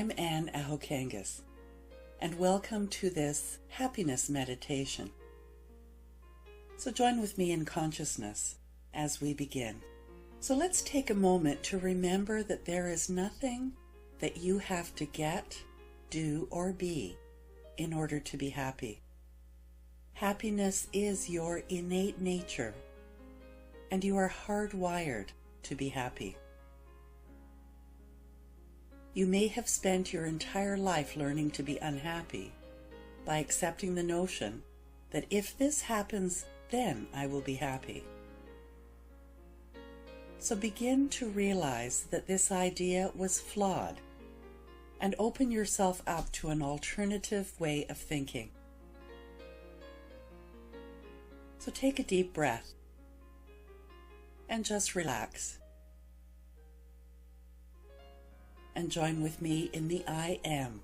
I'm Anne Ahokangas, and welcome to this happiness meditation. So join with me in consciousness as we begin. So let's take a moment to remember that there is nothing that you have to get, do, or be in order to be happy. Happiness is your innate nature, and you are hardwired to be happy. You may have spent your entire life learning to be unhappy by accepting the notion that if this happens, then I will be happy. So begin to realize that this idea was flawed and open yourself up to an alternative way of thinking. So take a deep breath and just relax. And join with me in the I am.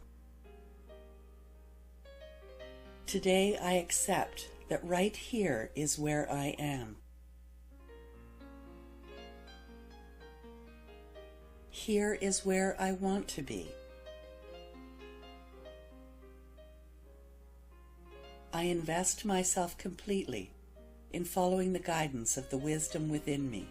Today I accept that right here is where I am. Here is where I want to be. I invest myself completely in following the guidance of the wisdom within me.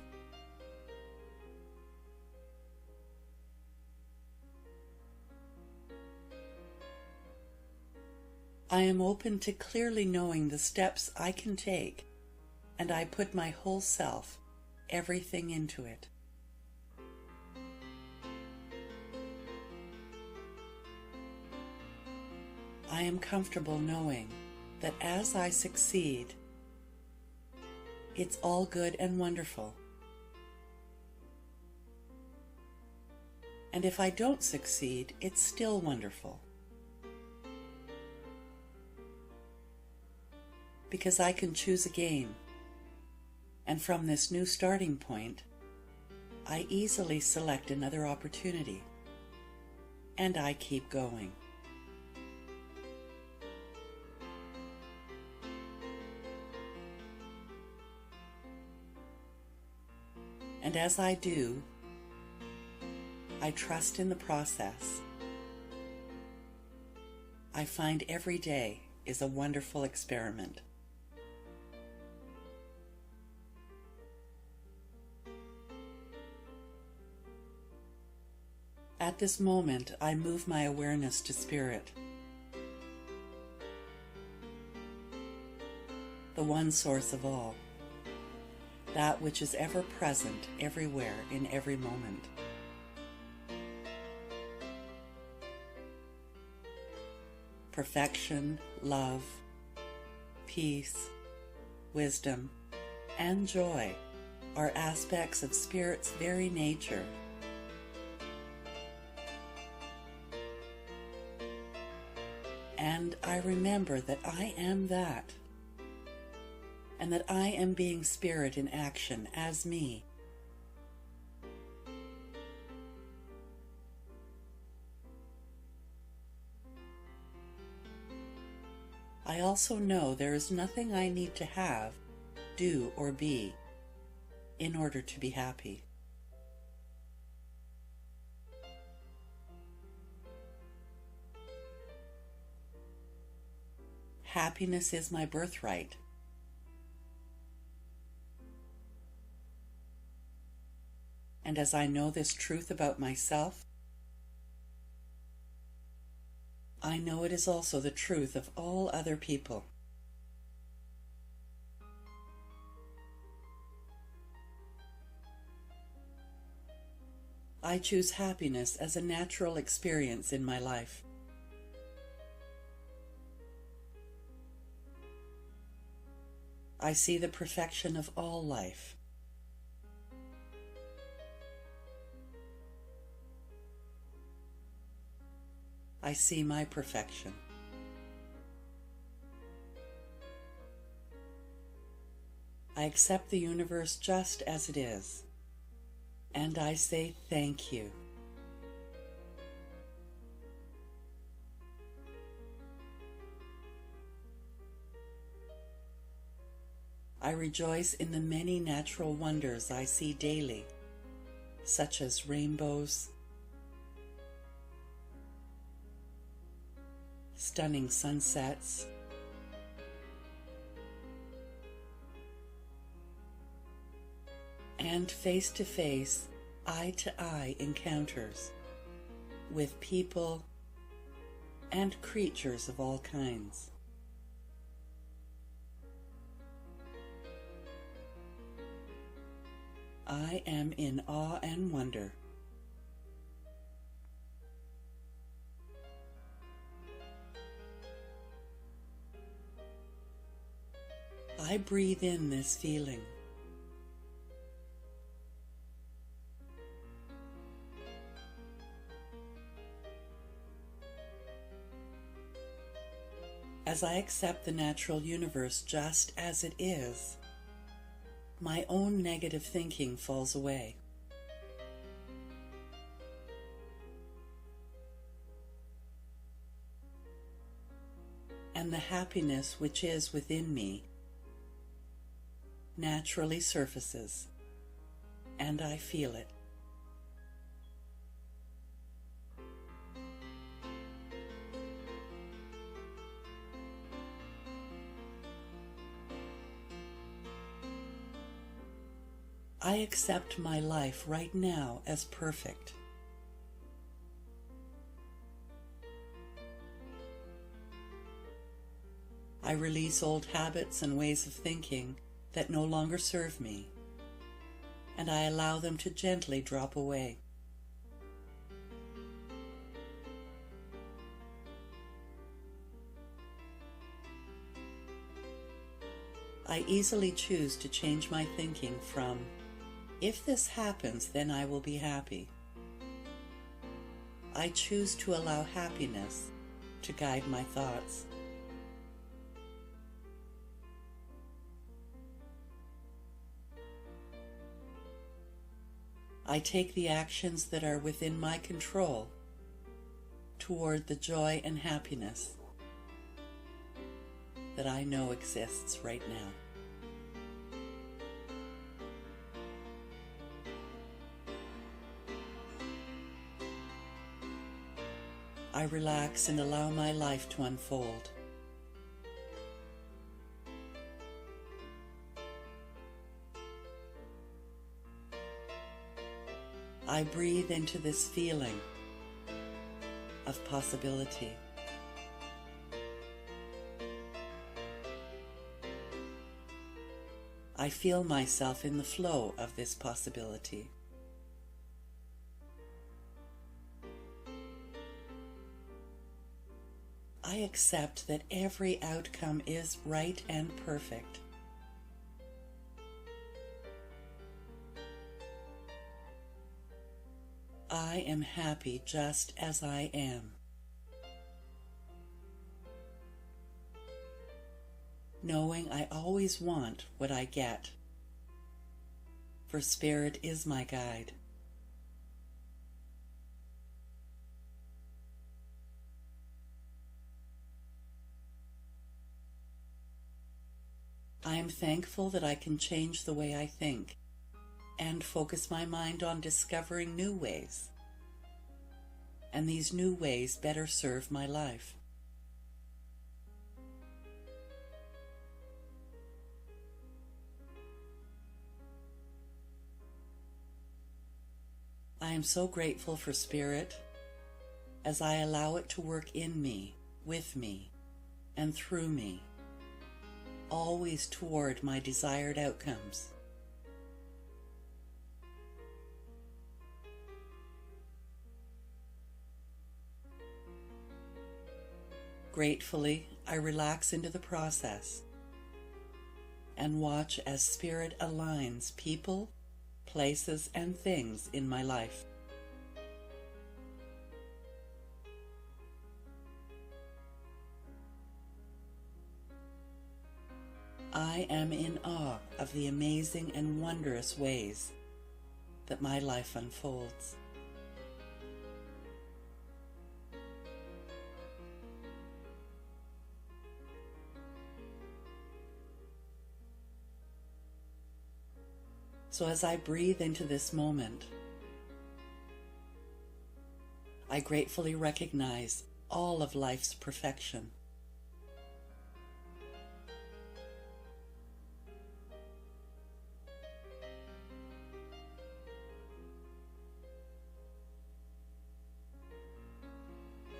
I am open to clearly knowing the steps I can take, and I put my whole self, everything into it. I am comfortable knowing that as I succeed, it's all good and wonderful. And if I don't succeed, it's still wonderful. Because I can choose again, and from this new starting point, I easily select another opportunity, and I keep going. And as I do, I trust in the process. I find every day is a wonderful experiment. At this moment, I move my awareness to spirit, the one source of all, that which is ever present everywhere in every moment. Perfection, love, peace, wisdom, and joy are aspects of spirit's very nature. And I remember that I am that, and that I am being spirit in action as me. I also know there is nothing I need to have, do, or be in order to be happy. Happiness is my birthright. And as I know this truth about myself, I know it is also the truth of all other people. I choose happiness as a natural experience in my life. I see the perfection of all life. I see my perfection. I accept the universe just as it is, and I say thank you. I rejoice in the many natural wonders I see daily, such as rainbows, stunning sunsets, and face-to-face, eye-to-eye encounters with people and creatures of all kinds. I am in awe and wonder. I breathe in this feeling. As I accept the natural universe just as it is, my own negative thinking falls away. And the happiness which is within me naturally surfaces, and I feel it. I accept my life right now as perfect. I release old habits and ways of thinking that no longer serve me, and I allow them to gently drop away. I easily choose to change my thinking from, "If this happens, then I will be happy." I choose to allow happiness to guide my thoughts. I take the actions that are within my control toward the joy and happiness that I know exists right now. I relax and allow my life to unfold. I breathe into this feeling of possibility. I feel myself in the flow of this possibility. I accept that every outcome is right and perfect. I am happy just as I am. Knowing I always want what I get, for Spirit is my guide. I am thankful that I can change the way I think and focus my mind on discovering new ways, and these new ways better serve my life. I am so grateful for Spirit as I allow it to work in me, with me, and through me, always toward my desired outcomes. Gratefully, I relax into the process and watch as Spirit aligns people, places, and things in my life. I am in awe of the amazing and wondrous ways that my life unfolds. So as I breathe into this moment, I gratefully recognize all of life's perfection.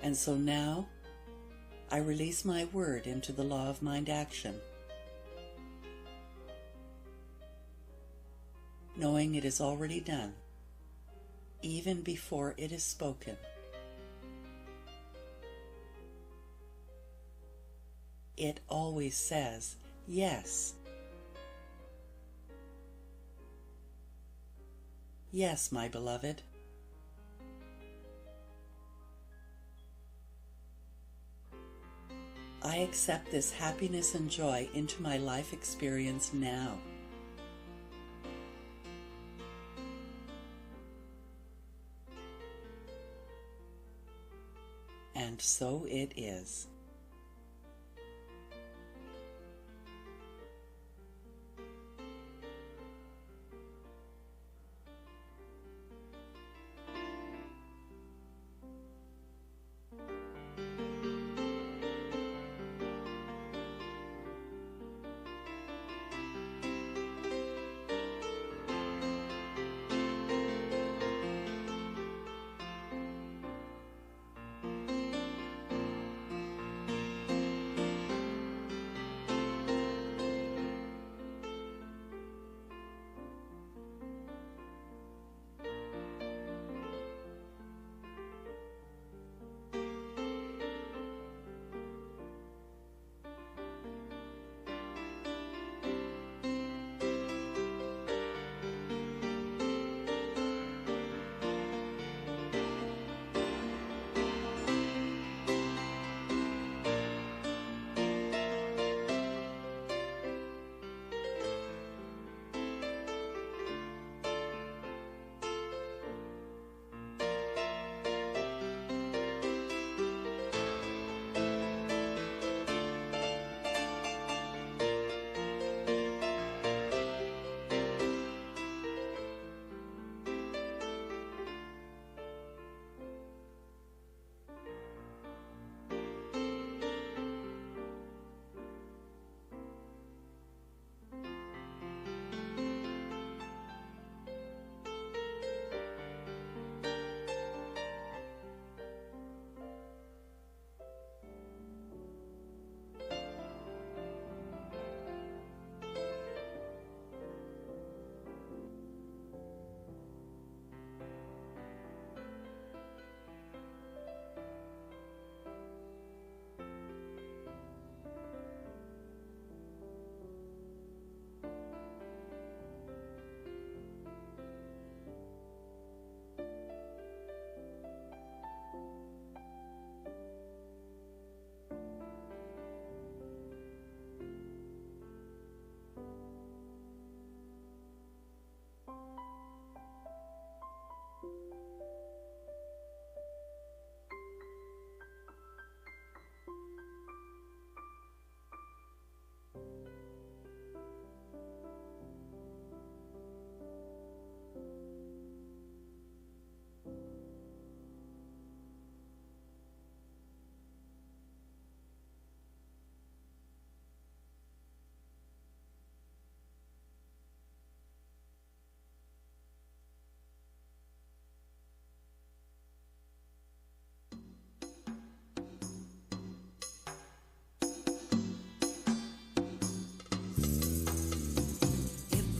And so now, I release my word into the law of mind action, knowing it is already done, even before it is spoken. It always says yes. Yes, my beloved. I accept this happiness and joy into my life experience now. And so it is.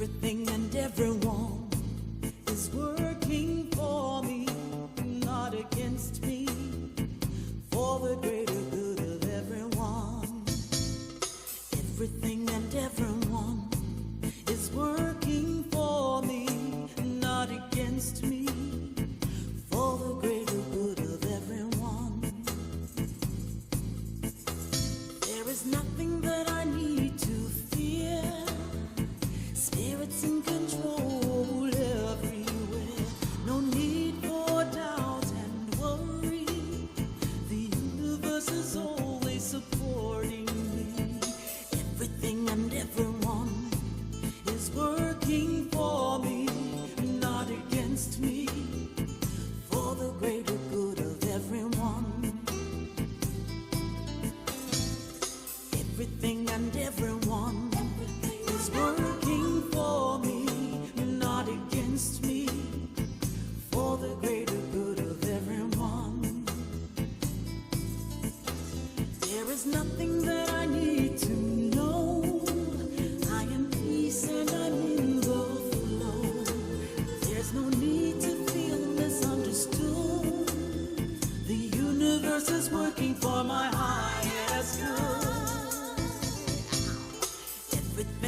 Everything and everyone is working for me, not against me, for the greater good of everyone. Everything and everyone is working for me, not against me, for the greater good of everyone. There is nothing that I need to fear. Spirits in control everywhere. No need for doubt and worry. The universe is always supporting me. Everything and everyone is working for me, not against me, for the greater good of everyone.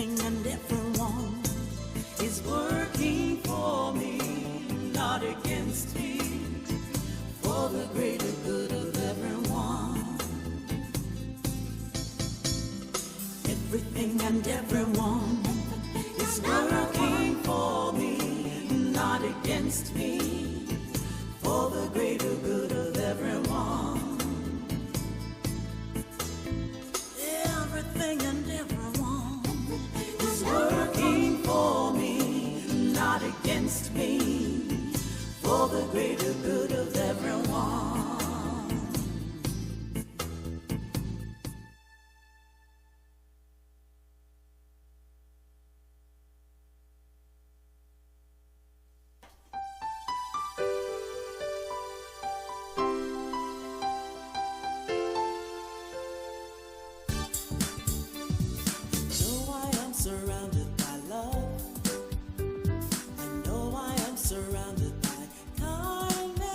Everything and everyone is working for me, not against me, for the greater good of everyone. Everything and everyone is working for me, not against me, for the greater good of everyone. Everything and everyone is working for me, not against me, for the greater good of everyone. Surrounded by love, I know I am surrounded by kindness.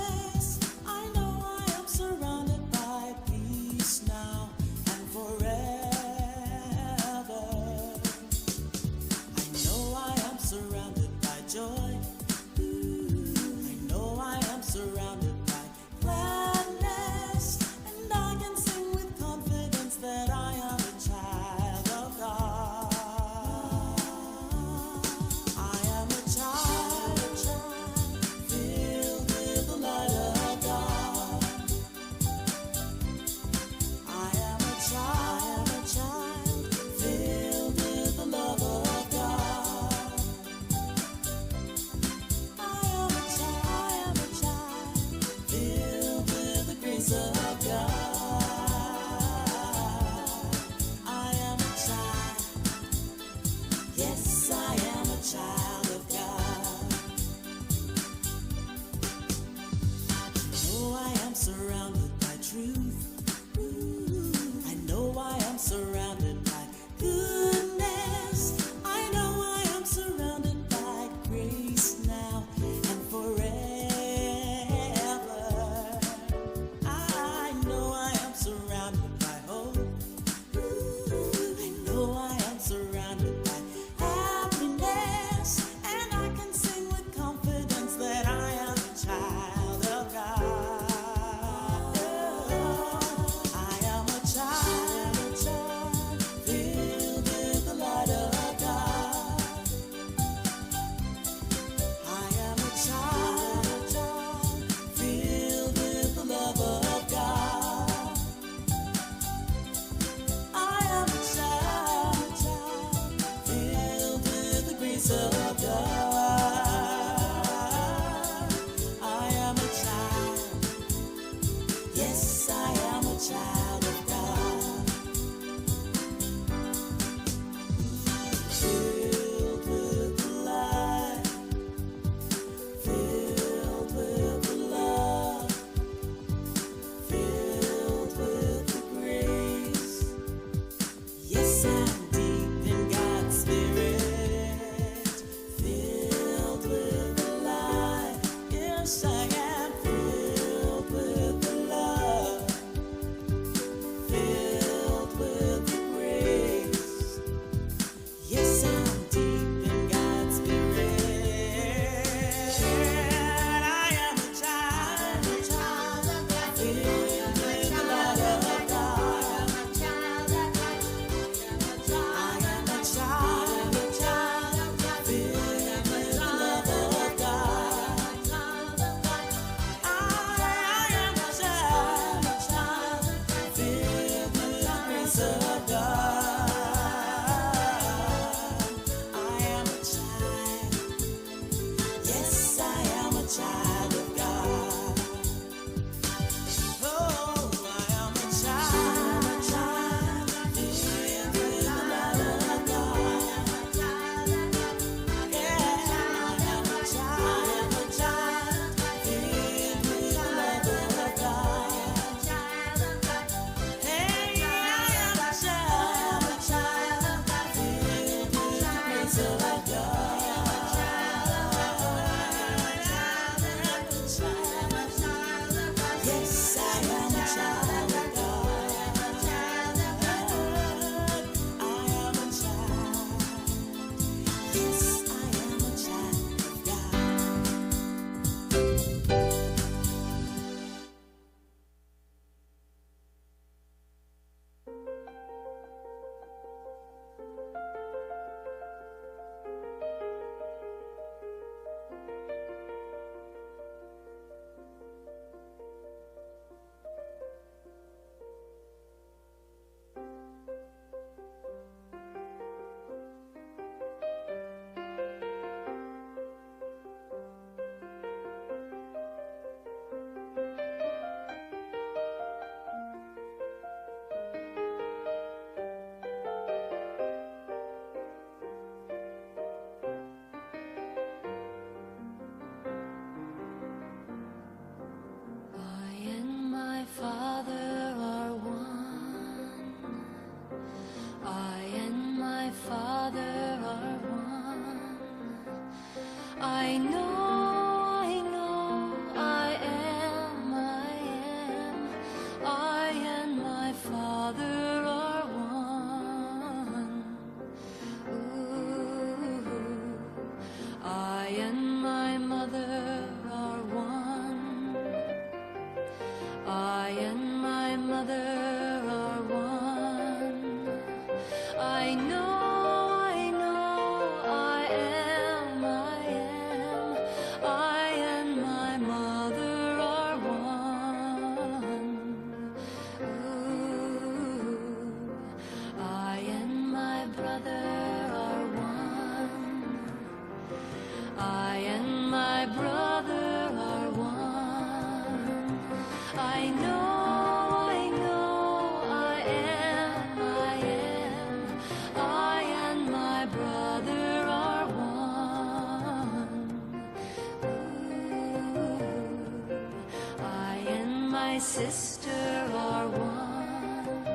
my sister are one.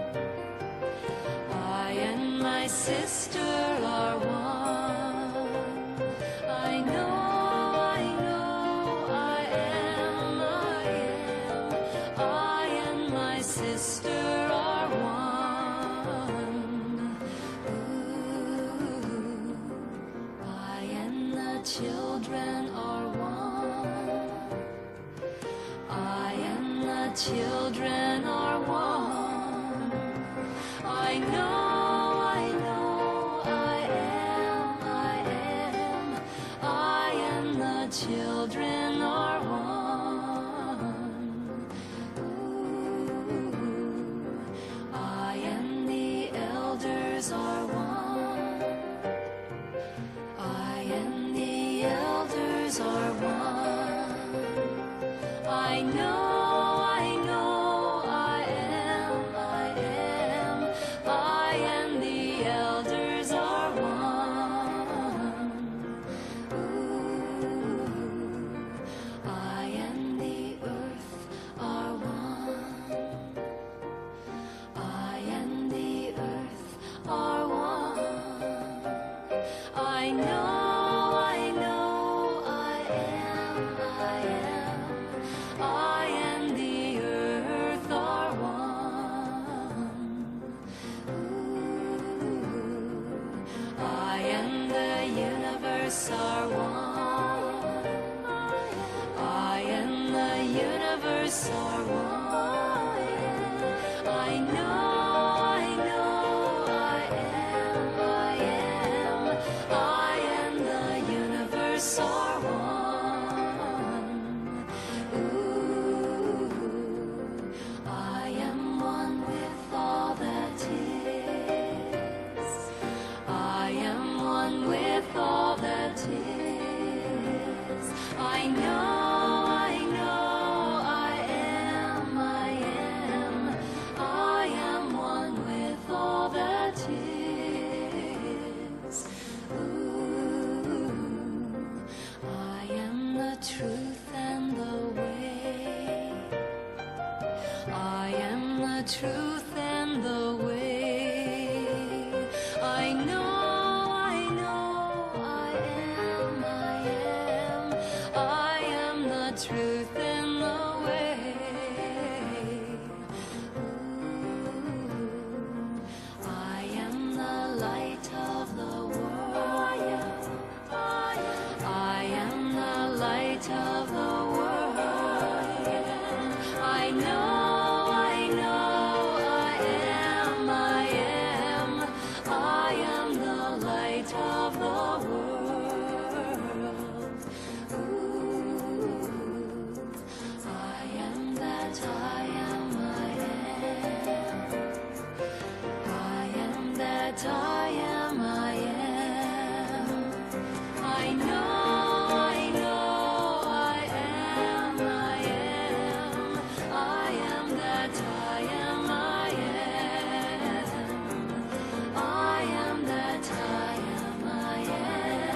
I and my sister are one. I know, I am. I and my sister are one. Ooh, I and the children are one. I and the children are one. I know, I am. I and the children are one. Ooh, I and the elders are one. I and the elders are one. I know, I am. I and the elders are one. Ooh, I and the earth are one. I and the earth are one. I know, I am. I and the earth are one. Ooh, I and the universe are one. I and the universe are one. I know, I am. I and the universe are one. Ooh, I am one with all that is. I am one with all that is. I know, I am. I am one with all that is. Ooh, I am the truth and the way. I am the truth and the way. I know, I am. I am the truth and the way. Ooh, I am the light of the world. I am the light of the world. I know, I am. I am the light of the world. Ooh, I am that I am. I am that I am. I know, I am. I am that I am. I am that I am.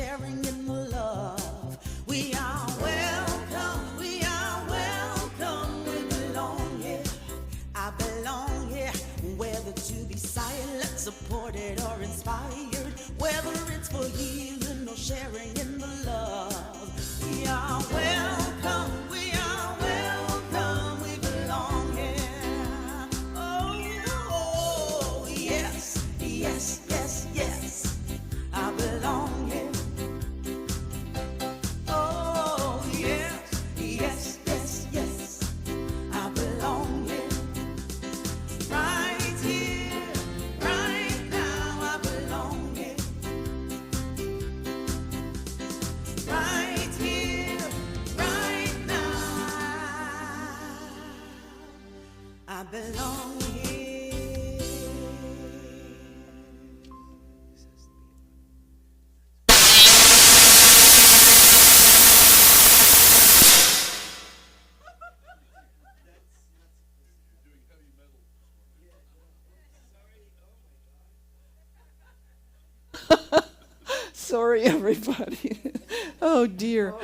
sharing in the love. We are welcome, we are welcome. We belong here, I belong here. Whether to be silent, supported, or inspired, whether it's for healing or sharing in the love. We are welcome, we are welcome. We belong here. Oh, yes, yes, yes, yes. I belong here. Oh, yes, yes, yes, yes. I belong here. Right here, right now, I belong here. Right here, right now, I belong here. Sorry, everybody. Oh, dear.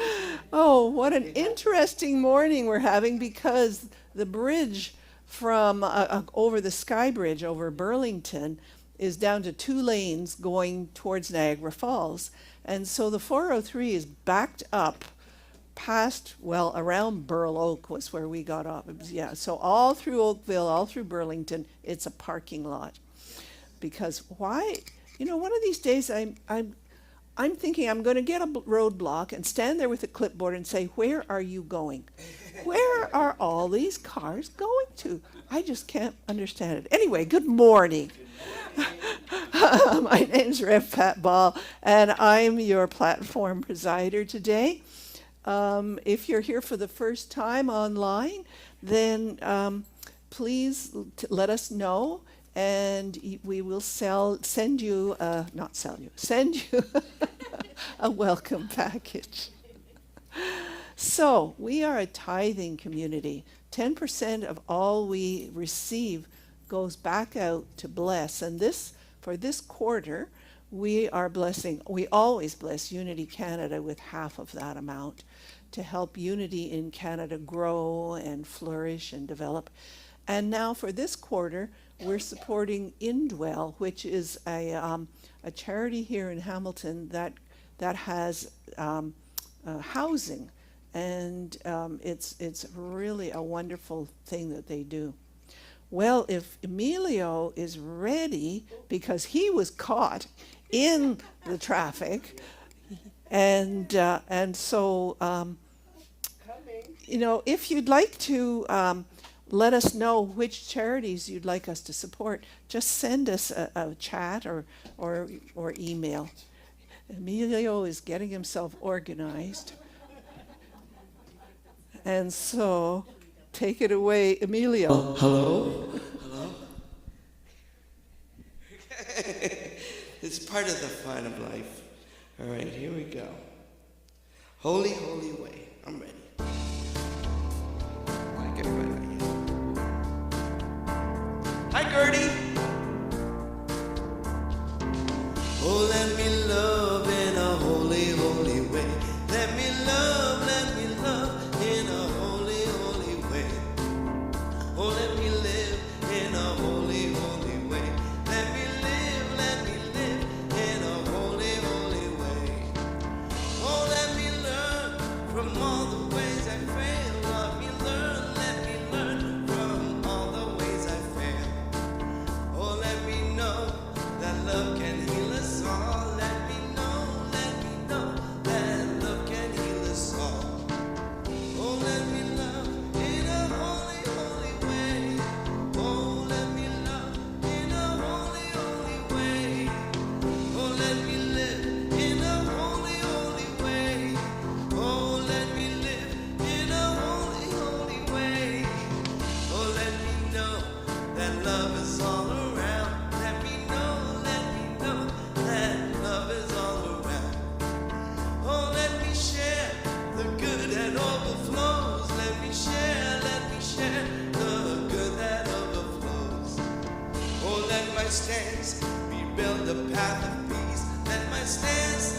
Oh, what an interesting morning we're having, because the bridge from over the Sky Bridge over Burlington is down to 2 lanes going towards Niagara Falls. And so the 403 is backed up past, well, around Burl Oak was where we got off. Yeah, so all through Oakville, all through Burlington, it's a parking lot. Because why? You know, one of these days I'm thinking I'm going to get a roadblock and stand there with a clipboard and say, where are you going? Where are all these cars going to? I just can't understand it. Anyway, good morning. My name's Rev Pat Ball, and I'm your platform presider today. If you're here for the first time online, then please let us know, and we will send you a welcome package. So we are a tithing community. 10% of all we receive goes back out to bless. And for this quarter, we always bless Unity Canada with half of that amount to help Unity in Canada grow and flourish and develop. And now for this quarter, we're supporting Indwell, which is a charity here in Hamilton that has housing, and it's really a wonderful thing that they do. Well, if Emilio is ready, because he was caught in the traffic, and so you know, if you'd like to let us know which charities you'd like us to support, just send us a chat or email. Emilio is getting himself organized. And so, take it away, Emilio. Hello? Hello? It's part of the fun of life. All right, here we go. Holy, holy way. I'm ready. Like everybody. Hi, Gertie. Oh, let me love in a holy, holy way. Let me love in a holy, holy way. Oh, let me live in a holy, holy way. Let me live in a holy, holy way. Oh, let me learn from all the ways I fail. Let me learn from all the ways I fail. Oh, let me know that love can heal us all. Let me know that love can heal us all. Oh, let me love in a holy, holy way. Oh, let me love in a holy, holy way. Oh, let me live in a holy, holy way. Oh, let me live in a holy, holy way. Oh, let me know that love is all around. Let me know that love is all around. Oh, let me share the good that overflows. Let me share the good that overflows. Oh, let my stance rebuild the path of peace. Let my stance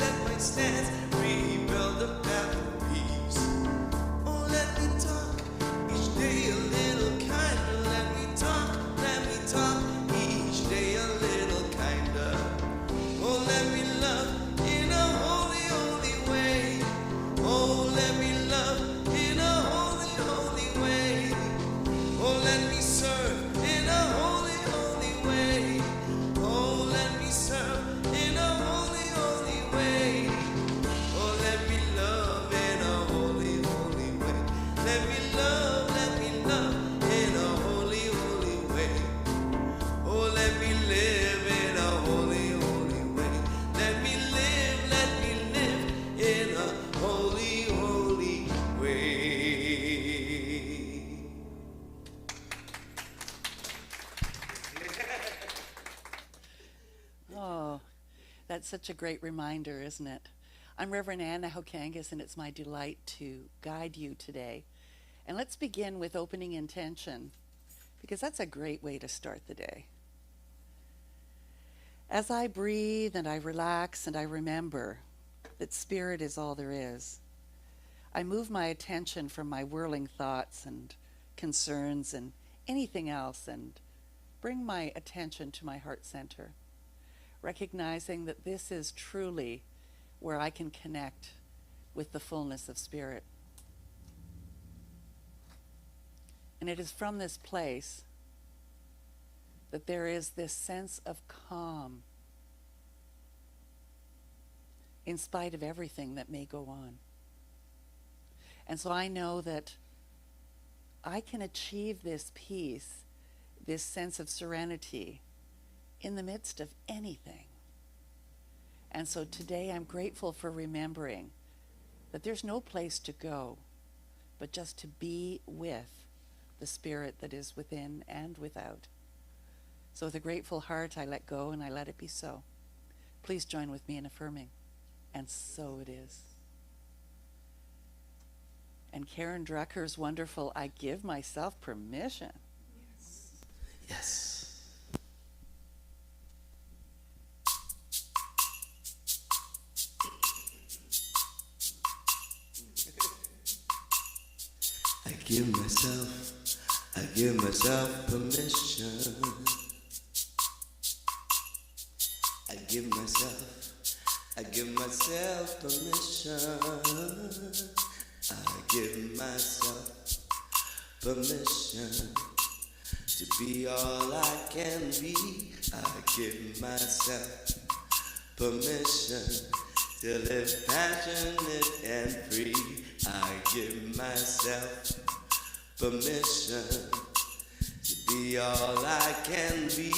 That's such a great reminder, isn't it? I'm Reverend Anna Hokangas, and it's my delight to guide you today. And let's begin with opening intention, because that's a great way to start the day. As I breathe and I relax and I remember that spirit is all there is, I move my attention from my whirling thoughts and concerns and anything else and bring my attention to my heart center, recognizing that this is truly where I can connect with the fullness of spirit. And it is from this place that there is this sense of calm in spite of everything that may go on. And so I know that I can achieve this peace, this sense of serenity in the midst of anything. And so today I'm grateful for remembering that there's no place to go, but just to be with the spirit that is within and without. So with a grateful heart, I let go and I let it be so. Please join with me in affirming, and so it is. And Karen Drucker's wonderful, I give myself permission. Yes. I give myself permission. I give myself permission. I give myself permission to be all I can be. I give myself permission to live passionate and free. I give myself permission to be all I can be.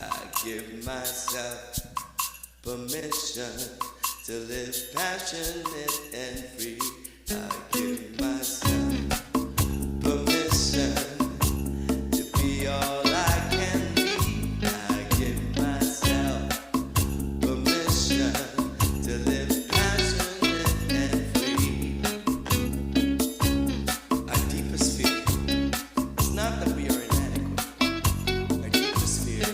I give myself permission to live passionate and free. I give myself permission to be all I can be. I give myself permission to live passionate and free. Our deepest fear is not that we are inadequate. Our deepest fear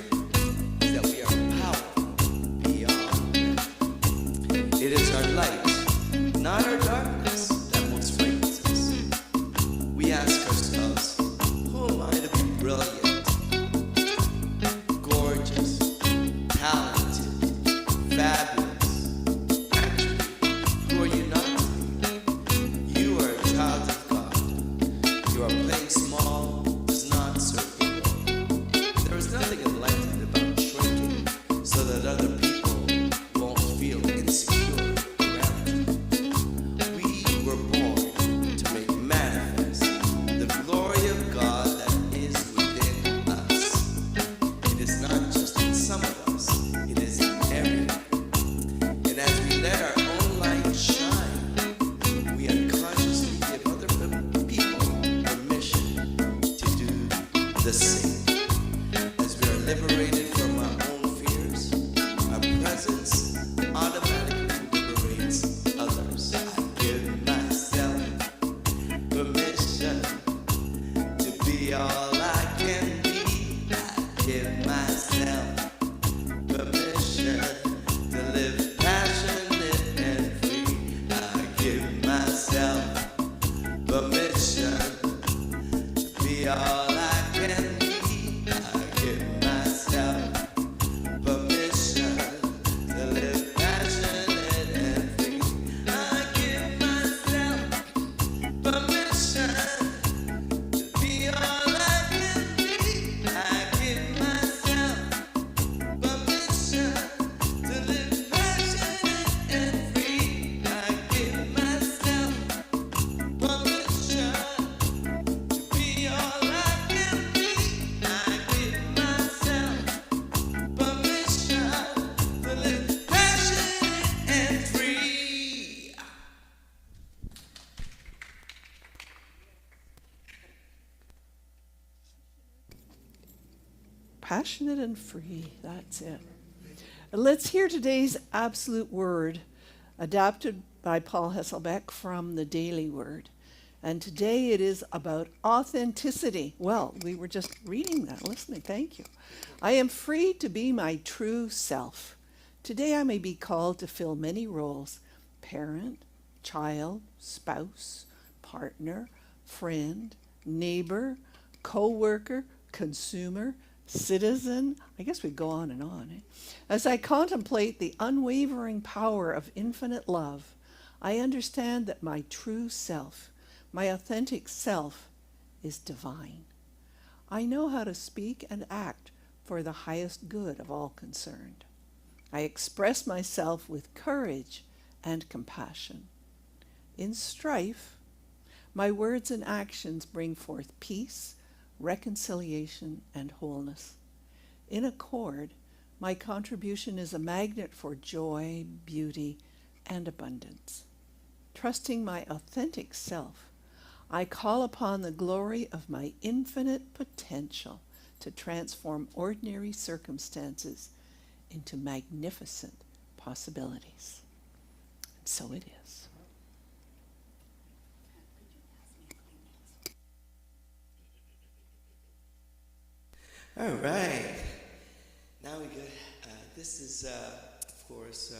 is that we are powerful beyond measure. It is our light, not our darkness, that most frightens us. We ask ourselves, who am I to be brilliant, gorgeous, talented, fabulous? Actually, who are you not to be? You are a child of God. You are playing small, does not serve the Lord. There is nothing enlightened about shrinking so that other people won't feel insecure around you. We were born to make manifest the glory of God that is within us. It is not just in some of us, it is in everyone. And as we let our own light shine, we unconsciously give other people permission to do the same. As we are liberated from our own fears, our presence automatically liberates others. I give myself permission to be all I can be. I give myself permission to live passionate and free. I give myself permission to be all I can be. I give myself permission to live passionate and free. I give myself permission to be all I can be. I give myself permission to live passionate and free. I give myself permission to be all I can be. I give myself permission to live passionate and free. Passionate and free, that's it. Let's hear today's absolute word, adapted by Paul Hesselbeck from the Daily Word. And today it is about authenticity. Well, we were just reading that, listening. Thank you. I am free to be my true self. Today I may be called to fill many roles: parent, child, spouse, partner, friend, neighbor, co-worker, consumer, citizen. I guess we go on and on. As I contemplate the unwavering power of infinite love, I understand that my true self, my authentic self, is divine. I know how to speak and act for the highest good of all concerned. I express myself with courage and compassion. In strife, my words and actions bring forth peace, reconciliation, and wholeness. In accord, my contribution is a magnet for joy, beauty, and abundance. Trusting my authentic self, I call upon the glory of my infinite potential to transform ordinary circumstances into magnificent possibilities. And so it is. All right. Now we go. This is, of course,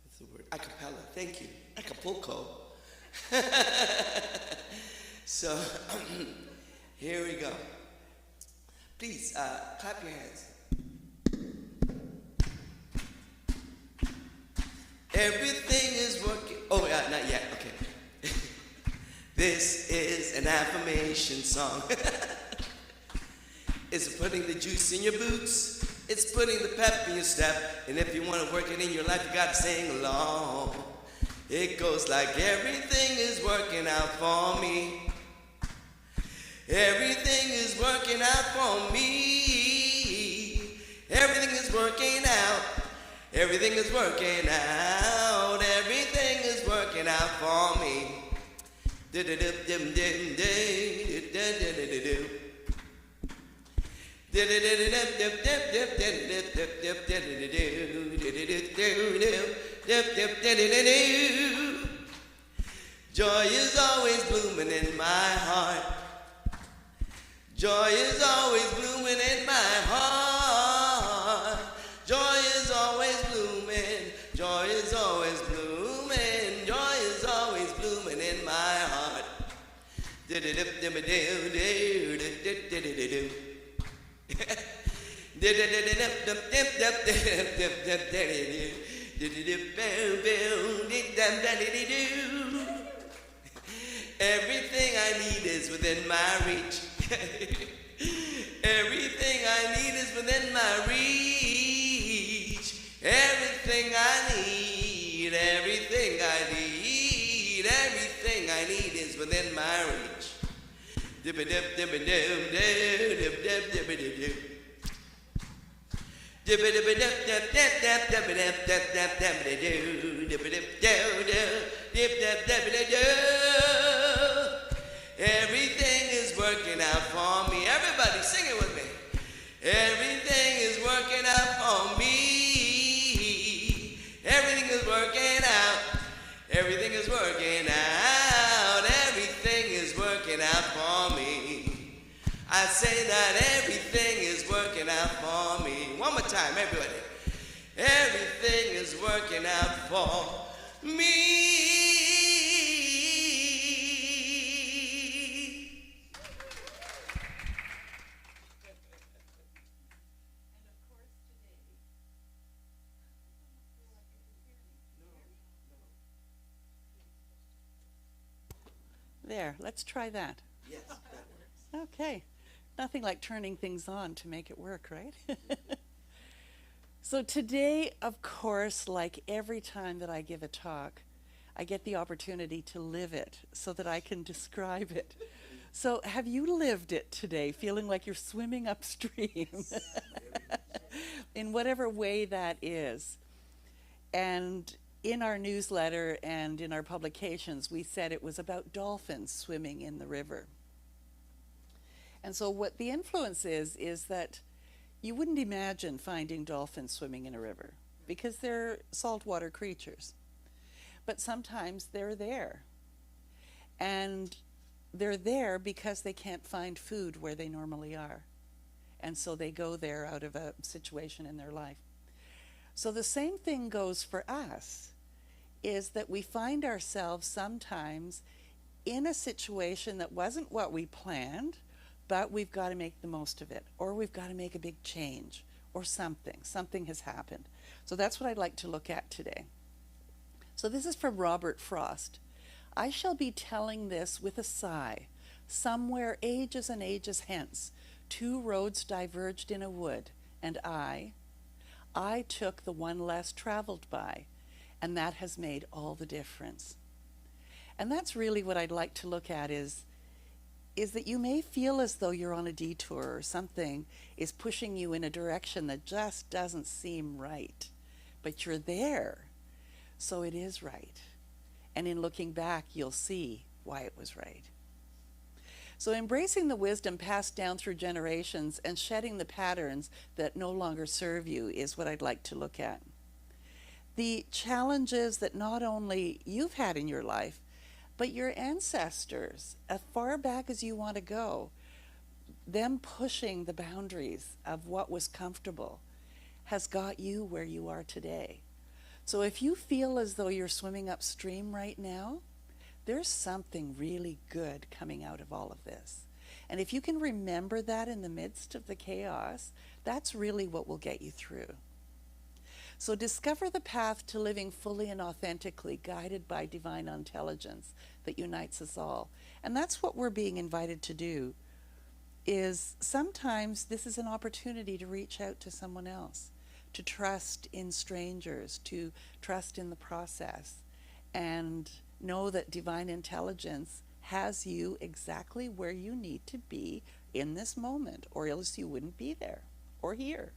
what's the word? Acapella. Thank you. Acapulco. So, here we go. Please, clap your hands. Everything is working. Oh, not yet. Okay. This is an affirmation song. It's putting the juice in your boots. It's putting the pep in your step. And if you want to work it in your life, you got to sing along. It goes like, everything is working out for me. Everything is working out for me. Everything is working out. Everything is working out. Everything is working out for me. Joy is always blooming in my heart. Joy is always blooming in my heart. Joy is always blooming. Joy is always blooming. Joy is always blooming in my heart. Everything I need is within my reach. Everything I need is within my reach. Everything I need, everything I need, everything I need is within my reach. Everything is working out for me. Everybody sing it with me. Everything is working out for me. Everything is working out. Everything is working out. Everything is working out for me. I say that everything is working out for me. One more time, everybody. Everything is working out for me. There, let's try that. Yes, that works. Okay. Nothing like turning things on to make it work, right? So today, of course, like every time that I give a talk, I get the opportunity to live it so that I can describe it. So have you lived it today, feeling like you're swimming upstream? In whatever way that is. And in our newsletter and in our publications, we said it was about dolphins swimming in the river. And so what the influence is that you wouldn't imagine finding dolphins swimming in a river because they're saltwater creatures. But sometimes they're there. And they're there because they can't find food where they normally are. And so they go there out of a situation in their life. So the same thing goes for us, is that we find ourselves sometimes in a situation that wasn't what we planned, but we've got to make the most of it, or we've got to make a big change, or something. Something has happened. So that's what I'd like to look at today. So this is from Robert Frost. I shall be telling this with a sigh. Somewhere ages and ages hence, two roads diverged in a wood, and I took the one less traveled by, and that has made all the difference. And that's really what I'd like to look at is that you may feel as though you're on a detour or something is pushing you in a direction that just doesn't seem right, but you're there, so it is right. And in looking back, you'll see why it was right. So embracing the wisdom passed down through generations and shedding the patterns that no longer serve you is what I'd like to look at. The challenges that not only you've had in your life, but your ancestors, as far back as you want to go, them pushing the boundaries of what was comfortable has got you where you are today. So if you feel as though you're swimming upstream right now, there's something really good coming out of all of this. And if you can remember that in the midst of the chaos, that's really what will get you through. So discover the path to living fully and authentically, guided by divine intelligence that unites us all. And that's what we're being invited to do, is sometimes this is an opportunity to reach out to someone else, to trust in strangers, to trust in the process, and know that divine intelligence has you exactly where you need to be in this moment, or else you wouldn't be there or here.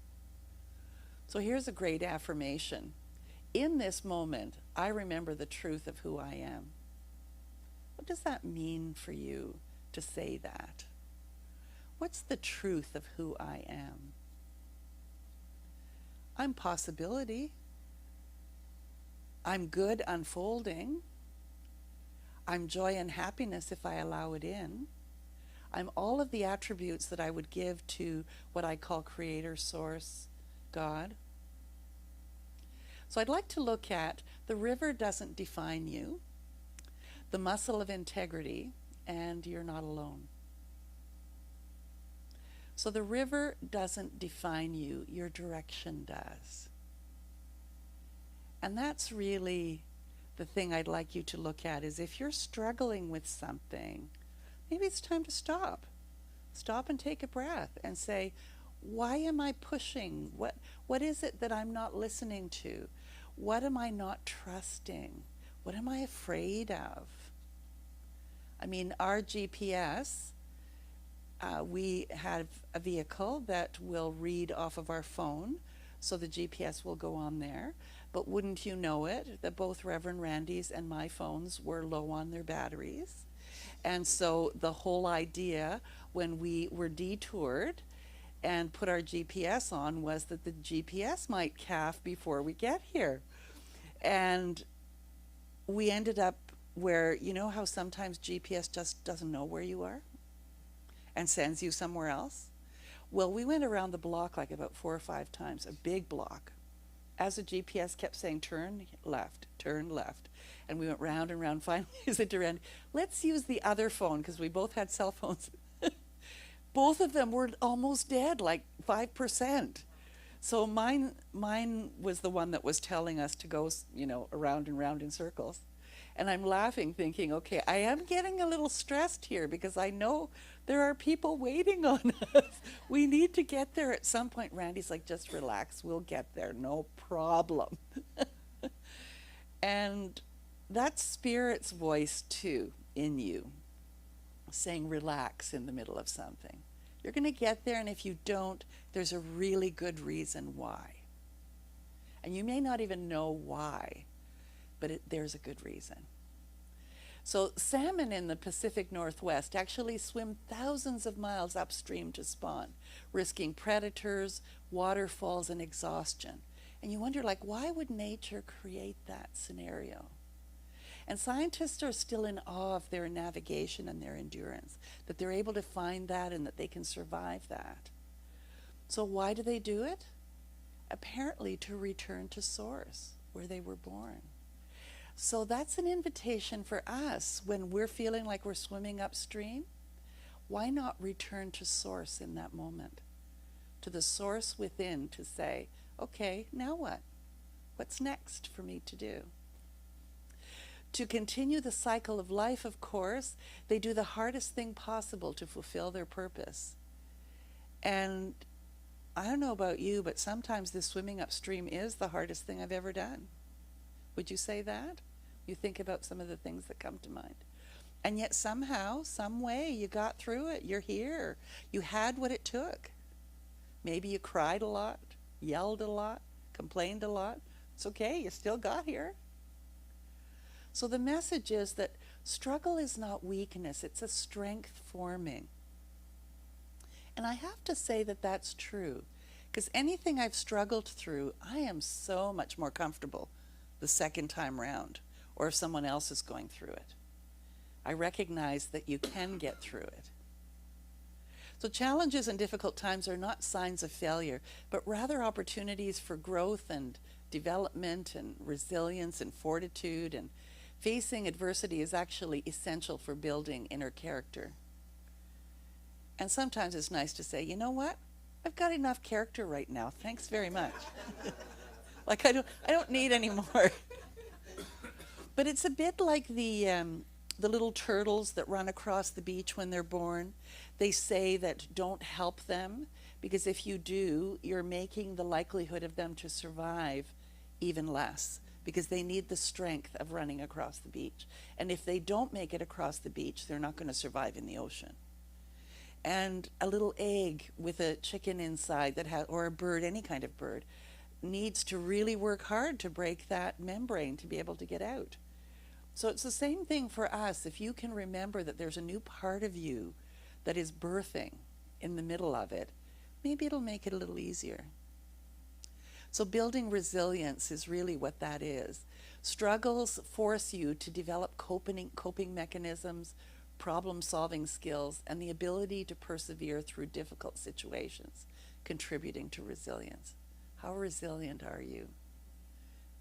So here's a great affirmation. In this moment, I remember the truth of who I am. What does that mean for you to say that? What's the truth of who I am? I'm possibility. I'm good unfolding. I'm joy and happiness if I allow it in. I'm all of the attributes that I would give to what I call Creator, Source, God. So I'd like to look at the river doesn't define you, the muscle of integrity, and you're not alone. So the river doesn't define you, your direction does. And that's really the thing I'd like you to look at, is if you're struggling with something, maybe it's time to stop. Stop and take a breath and say, why am I pushing? What is it that I'm not listening to? What am I not trusting? What am I afraid of? I mean, our GPS, we have a vehicle that will read off of our phone, so the GPS will go on there. But wouldn't you know it, that both Reverend Randy's and my phones were low on their batteries. And so the whole idea when we were detoured and put our GPS on was that the GPS might calf before we get here. And we ended up where, you know how sometimes GPS just doesn't know where you are and sends you somewhere else? Well, we went around the block like about 4 or 5 times, a big block, as the GPS kept saying, turn left, turn left. And we went round and round. Finally, I said to Randy, let's use the other phone, because we both had cell phones. Both of them were almost dead, like 5%. So mine was the one that was telling us to go, around and round in circles. And I'm laughing, thinking, okay, I am getting a little stressed here because I know there are people waiting on us. We need to get there at some point. Randy's like, just relax, we'll get there, no problem. And that's Spirit's voice too in you, saying relax in the middle of something. You're going to get there, and if you don't, there's a really good reason why. And you may not even know why, but there's a good reason. So salmon in the Pacific Northwest actually swim thousands of miles upstream to spawn, risking predators, waterfalls, and exhaustion. And you wonder, like, why would nature create that scenario? And scientists are still in awe of their navigation and their endurance, that they're able to find that and that they can survive that. So why do they do it? Apparently to return to source, where they were born. So that's an invitation for us when we're feeling like we're swimming upstream. Why not return to source in that moment? To the source within, to say, okay, now what? What's next for me to do? To continue the cycle of life, of course, they do the hardest thing possible to fulfill their purpose. And I don't know about you, but sometimes this swimming upstream is the hardest thing I've ever done. Would you say that? You think about some of the things that come to mind. And yet somehow, some way, you got through it. You're here. You had what it took. Maybe you cried a lot, yelled a lot, complained a lot. It's okay, you still got here. So the message is that struggle is not weakness, it's a strength forming. And I have to say that that's true, because anything I've struggled through, I am so much more comfortable the second time round, or if someone else is going through it. I recognize that you can get through it. So challenges and difficult times are not signs of failure, but rather opportunities for growth and development and resilience and fortitude, and facing adversity is actually essential for building inner character. And sometimes it's nice to say, you know what? I've got enough character right now. Thanks very much. Like I don't need any more. But it's a bit like the little turtles that run across the beach when they're born. They say that don't help them, because if you do, you're making the likelihood of them to survive even less, because they need the strength of running across the beach. And if they don't make it across the beach, they're not going to survive in the ocean. And a little egg with a chicken inside that has, or a bird, any kind of bird, needs to really work hard to break that membrane to be able to get out. So it's the same thing for us. If you can remember that there's a new part of you that is birthing in the middle of it, maybe it'll make it a little easier. So building resilience is really what that is. Struggles force you to develop coping mechanisms, problem-solving skills, and the ability to persevere through difficult situations, contributing to resilience. How resilient are you?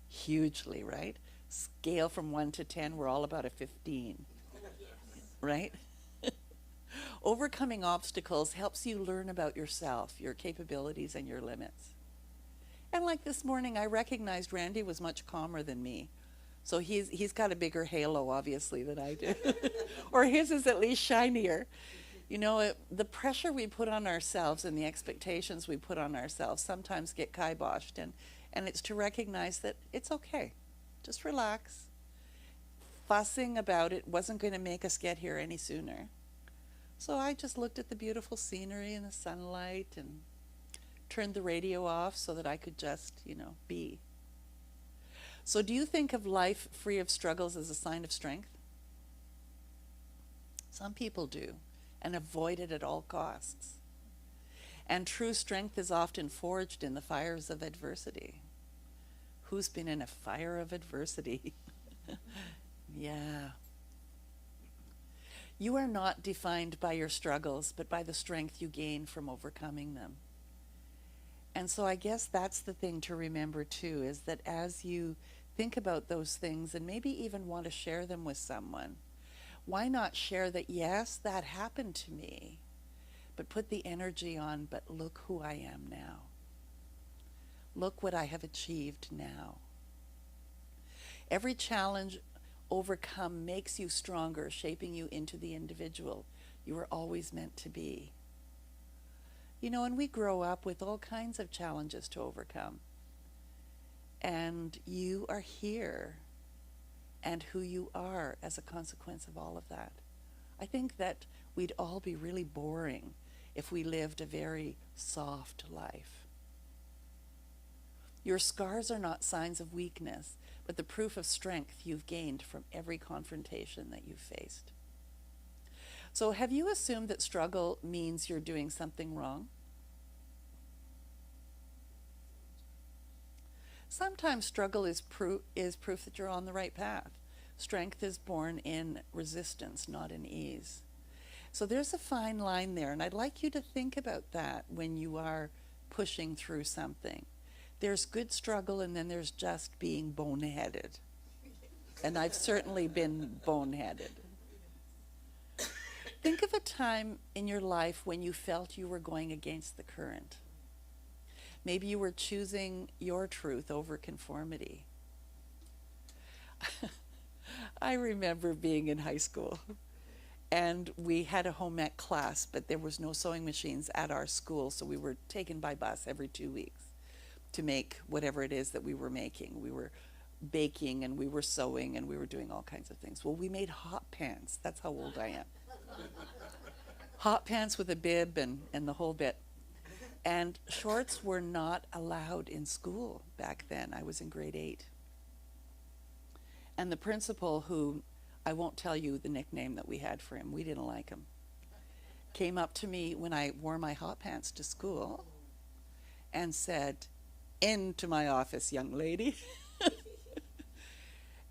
Hugely, right? Scale from 1 to 10, we're all about a 15, right? Overcoming obstacles helps you learn about yourself, your capabilities, and your limits. And like this morning, I recognized Randy was much calmer than me. So he's got a bigger halo, obviously, than I do. Or his is at least shinier. You know, the pressure we put on ourselves and the expectations we put on ourselves sometimes get kiboshed. And it's to recognize that it's okay. Just relax. Fussing about it wasn't going to make us get here any sooner. So I just looked at the beautiful scenery and the sunlight and turned the radio off so that I could just, be. So do you think of life free of struggles as a sign of strength? Some people do, and avoid it at all costs. And true strength is often forged in the fires of adversity. Who's been in a fire of adversity? Yeah. You are not defined by your struggles, but by the strength you gain from overcoming them. And so I guess that's the thing to remember too, is that as you think about those things and maybe even want to share them with someone, why not share that, yes, that happened to me, but put the energy on, but look who I am now. Look what I have achieved now. Every challenge overcome makes you stronger, shaping you into the individual you were always meant to be. And we grow up with all kinds of challenges to overcome. And you are here, and who you are as a consequence of all of that. I think that we'd all be really boring if we lived a very soft life. Your scars are not signs of weakness, but the proof of strength you've gained from every confrontation that you've faced. So have you assumed that struggle means you're doing something wrong? Sometimes struggle is proof that you're on the right path. Strength is born in resistance, not in ease. So there's a fine line there, and I'd like you to think about that when you are pushing through something. There's good struggle, and then there's just being boneheaded. And I've certainly been boneheaded. Think of a time in your life when you felt you were going against the current. Maybe you were choosing your truth over conformity. I remember being in high school, and we had a home ec class, but there was no sewing machines at our school, so we were taken by bus every 2 weeks to make whatever it is that we were making. We were baking, and we were sewing, and we were doing all kinds of things. Well, we made hot pants. That's how old I am. Hot pants with a bib and the whole bit. And shorts were not allowed in school back then. I was in grade 8. And the principal, who, I won't tell you the nickname that we had for him, we didn't like him, came up to me when I wore my hot pants to school and said, "Into my office, young lady."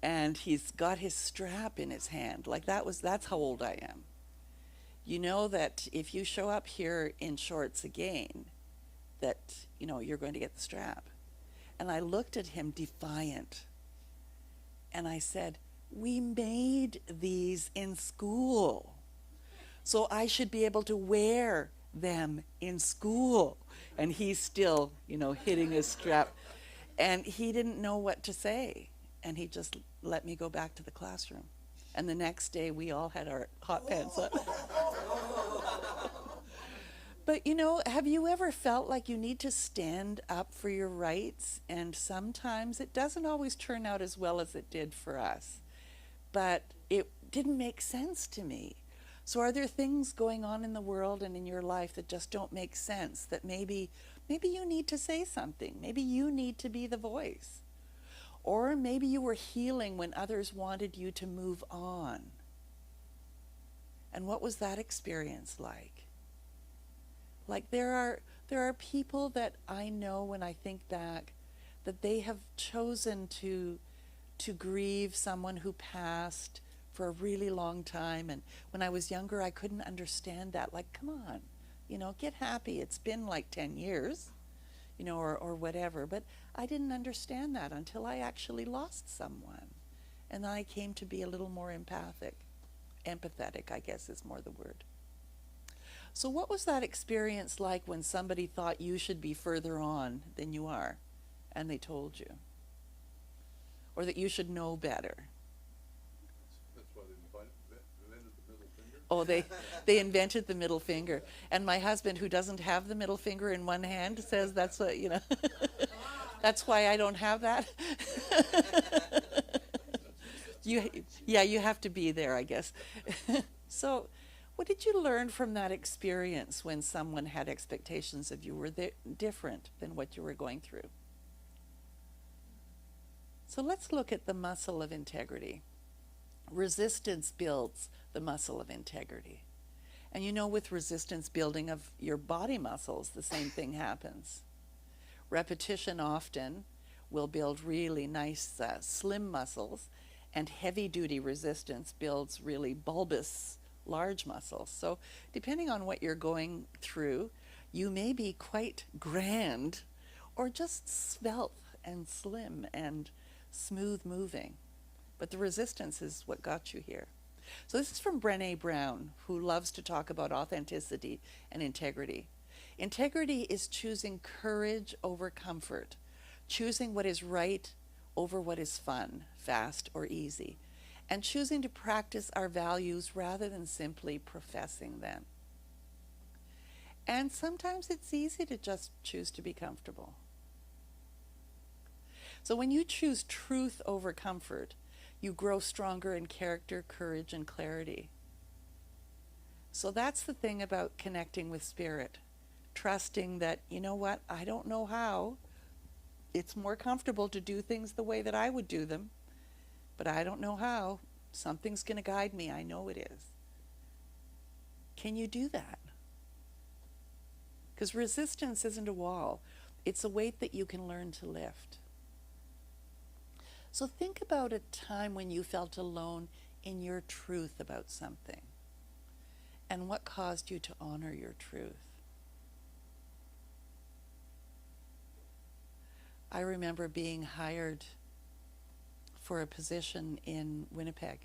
And he's got his strap in his hand. Like that's how old I am. You know that if you show up here in shorts again, that, you're going to get the strap. And I looked at him defiant. And I said, "We made these in school. So I should be able to wear them in school." And he's still, hitting his strap. And he didn't know what to say. And he just let me go back to the classroom. And the next day we all had our hot pants on. But have you ever felt like you need to stand up for your rights? And sometimes it doesn't always turn out as well as it did for us. But it didn't make sense to me. So are there things going on in the world and in your life that just don't make sense? That maybe you need to say something. Maybe you need to be the voice. Or maybe you were healing when others wanted you to move on. And what was that experience like? Like there are people that I know when I think back that they have chosen to grieve someone who passed for a really long time. And when I was younger, I couldn't understand that. Like, come on, get happy. It's been like 10 years, or whatever. But I didn't understand that until I actually lost someone. And I came to be a little more empathetic, I guess is more the word. So what was that experience like when somebody thought you should be further on than you are, and they told you? Or that you should know better? That's why they invented the middle finger. Oh, they invented the middle finger. And my husband, who doesn't have the middle finger in one hand, says that's what, that's why I don't have that. You have to be there, I guess. So what did you learn from that experience when someone had expectations of you were different than what you were going through? So let's look at the muscle of integrity. Resistance builds the muscle of integrity. And with resistance building of your body muscles, the same thing happens. Repetition often will build really nice slim muscles, and heavy-duty resistance builds really bulbous large muscles. So depending on what you're going through, you may be quite grand or just svelte and slim and smooth moving. But the resistance is what got you here. So this is from Brené Brown, who loves to talk about authenticity and integrity. Integrity is choosing courage over comfort, choosing what is right over what is fun, fast, or easy, and choosing to practice our values rather than simply professing them. And sometimes it's easy to just choose to be comfortable. So when you choose truth over comfort, you grow stronger in character, courage, and clarity. So that's the thing about connecting with spirit. Trusting that, I don't know how, It's more comfortable to do things the way that I would do them, but I don't know how. Something's going to guide me. I know it is. Can you do that? Because resistance isn't a wall. It's a weight that you can learn to lift. So think about a time when you felt alone in your truth about something, and what caused you to honor your truth. I remember being hired for a position in Winnipeg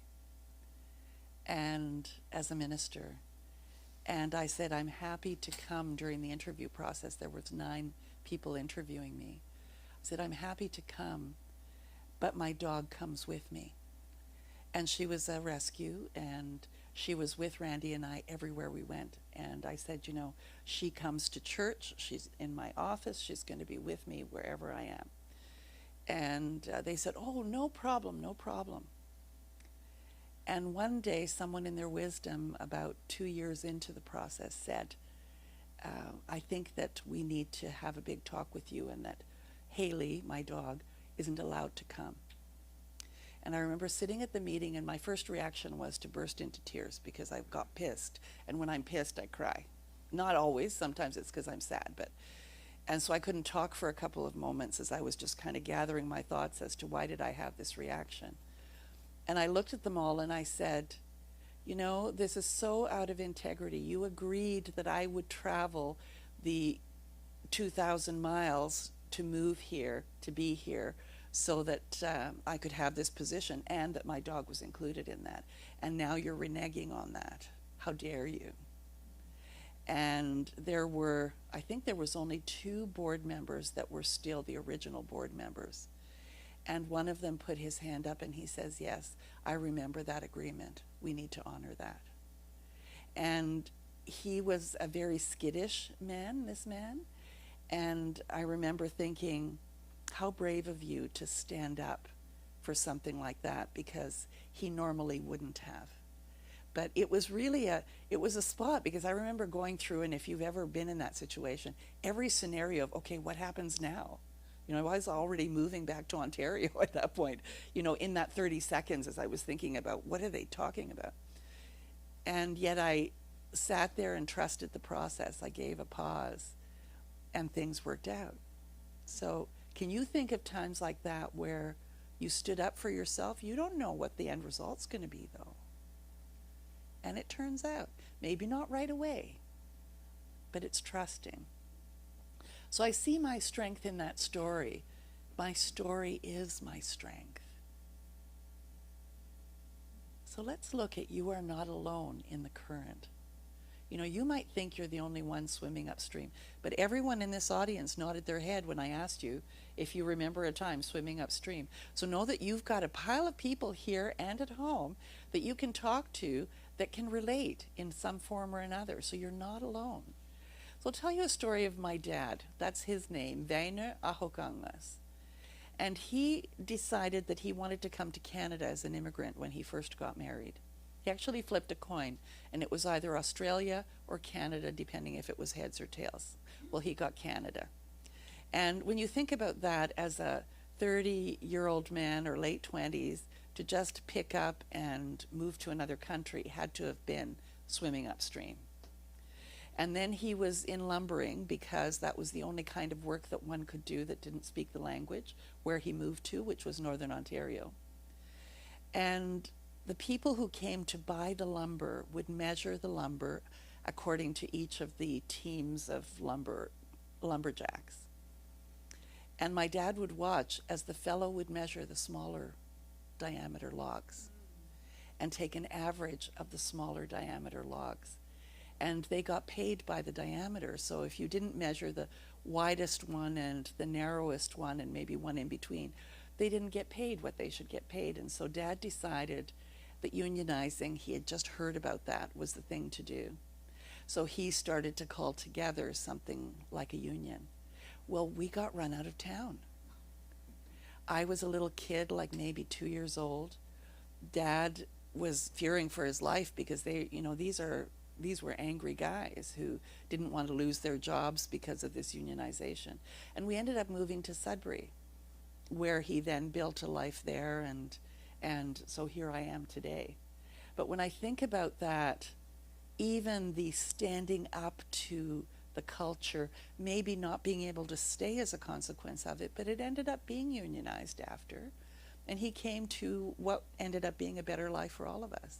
and as a minister. And I said, I'm happy to come during the interview process. There was 9 people interviewing me. I said, I'm happy to come, but my dog comes with me. And she was a rescue, and she was with Randy and I everywhere we went. And I said, you know, she comes to church, she's in my office, she's going to be with me wherever I am. And they said, oh, no problem, no problem. And one day, someone in their wisdom, about 2 years into the process, said, I think that we need to have a big talk with you, and that Haley, my dog, isn't allowed to come. And I remember sitting at the meeting, and my first reaction was to burst into tears because I got pissed. And when I'm pissed, I cry. Not always. Sometimes it's because I'm sad. And so I couldn't talk for a couple of moments as I was just kind of gathering my thoughts as to why did I have this reaction. And I looked at them all and I said, you know, this is so out of integrity. You agreed that I would travel the 2,000 miles to move here, to be here, so that I could have this position, and that my dog was included in that. And now you're reneging on that. How dare you? And I think there was only 2 board members that were still the original board members. And one of them put his hand up and he says, yes, I remember that agreement. We need to honor that. And he was a very skittish man, this man. And I remember thinking, how brave of you to stand up for something like that, because he normally wouldn't have. But it was really a spot, because I remember going through, and if you've ever been in that situation, every scenario of, okay, what happens now? You know, I was already moving back to Ontario at that point, you know, in that 30 seconds as I was thinking about what are they talking about. And yet I sat there and trusted the process. I gave a pause and things worked out. So can you think of times like that where you stood up for yourself? You don't know what the end result's going to be, though. And it turns out, maybe not right away, but it's trusting. So I see my strength in that story. My story is my strength. So let's look at you are not alone in the current. You know, you might think you're the only one swimming upstream, but everyone in this audience nodded their head when I asked you if you remember a time swimming upstream. So know that you've got a pile of people here and at home that you can talk to that can relate in some form or another. So you're not alone. So I'll tell you a story of my dad. That's his name, Vainer Ahokangas. And he decided that he wanted to come to Canada as an immigrant when he first got married. He actually flipped a coin, and it was either Australia or Canada, depending if it was heads or tails. Well, he got Canada. And when you think about that as a 30-year-old man or late 20s, to just pick up and move to another country had to have been swimming upstream. And then he was in lumbering, because that was the only kind of work that one could do that didn't speak the language, where he moved to, which was Northern Ontario. And the people who came to buy the lumber would measure the lumber according to each of the teams of lumberjacks. And my dad would watch as the fellow would measure the smaller diameter logs and take an average of the smaller diameter logs. And they got paid by the diameter. So if you didn't measure the widest one and the narrowest one and maybe one in between, they didn't get paid what they should get paid. And so Dad decided that unionizing, he had just heard about that, was the thing to do. So he started to call together something like a union. Well, we got run out of town. I was a little kid, like maybe 2 years old. Dad was fearing for his life because these are these were angry guys who didn't want to lose their jobs because of this unionization. And we ended up moving to Sudbury, where he then built a life there, and so here I am today. But when I think about that, even the standing up to the culture, maybe not being able to stay as a consequence of it, but it ended up being unionized after, and he came to what ended up being a better life for all of us.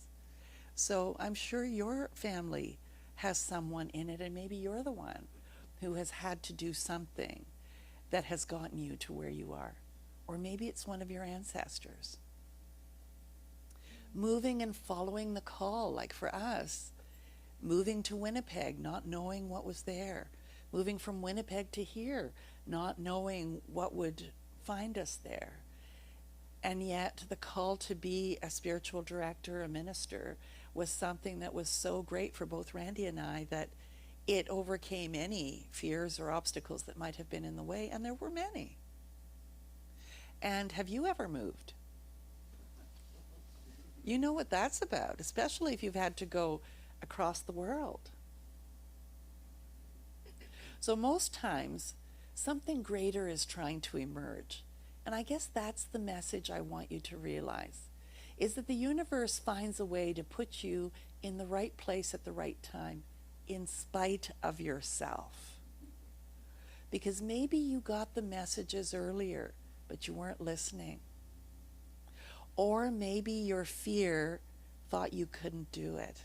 So I'm sure your family has someone in it, and maybe you're the one who has had to do something that has gotten you to where you are. Or maybe it's one of your ancestors. Moving and following the call, like for us, moving to Winnipeg, not knowing what was there. Moving from Winnipeg to here, not knowing what would find us there. And yet the call to be a spiritual director, a minister, was something that was so great for both Randy and I that it overcame any fears or obstacles that might have been in the way, and there were many. And have you ever moved? You know what that's about, especially if you've had to go across the world. So most times, something greater is trying to emerge. And I guess that's the message I want you to realize, is that the universe finds a way to put you in the right place at the right time, in spite of yourself. Because maybe you got the messages earlier, but you weren't listening. Or maybe your fear thought you couldn't do it,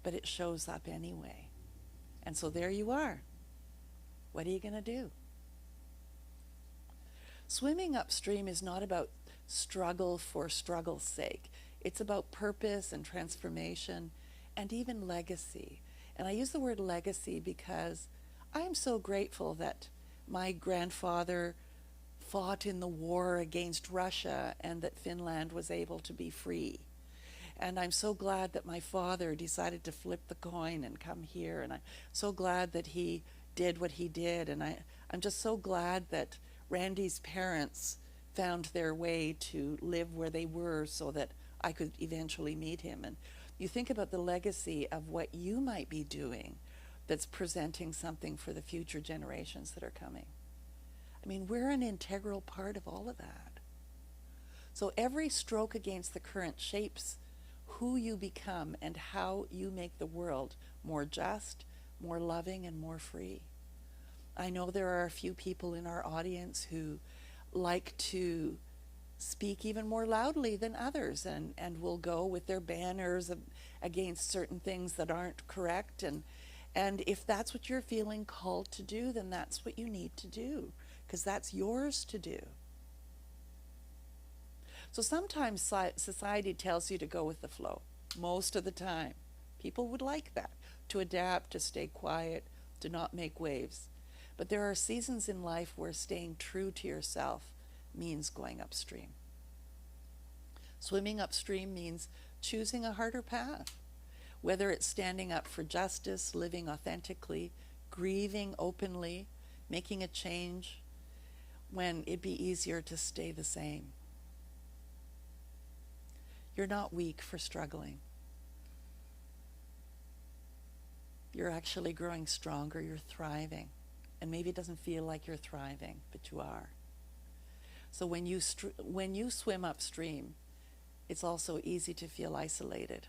but it shows up anyway. And so there you are. What are you going to do? Swimming upstream is not about struggle for struggle's sake. It's about purpose and transformation and even legacy. And I use the word legacy because I am so grateful that my grandfather fought in the war against Russia and that Finland was able to be free. And I'm so glad that my father decided to flip the coin and come here. And I'm so glad that he did what he did. And I'm just so glad that Randy's parents found their way to live where they were so that I could eventually meet him. And you think about the legacy of what you might be doing that's presenting something for the future generations that are coming. I mean, we're an integral part of all of that. So every stroke against the current shapes who you become and how you make the world more just, more loving, and more free. I know there are a few people in our audience who like to speak even more loudly than others and will go with their banners against certain things that aren't correct. And if that's what you're feeling called to do, then that's what you need to do, because that's yours to do. So sometimes society tells you to go with the flow. Most of the time, people would like that, to adapt, to stay quiet, to not make waves. But there are seasons in life where staying true to yourself means going upstream. Swimming upstream means choosing a harder path, whether it's standing up for justice, living authentically, grieving openly, making a change, when it'd be easier to stay the same. You're not weak for struggling. You're actually growing stronger, you're thriving. And maybe it doesn't feel like you're thriving, but you are. So when you swim upstream, it's also easy to feel isolated.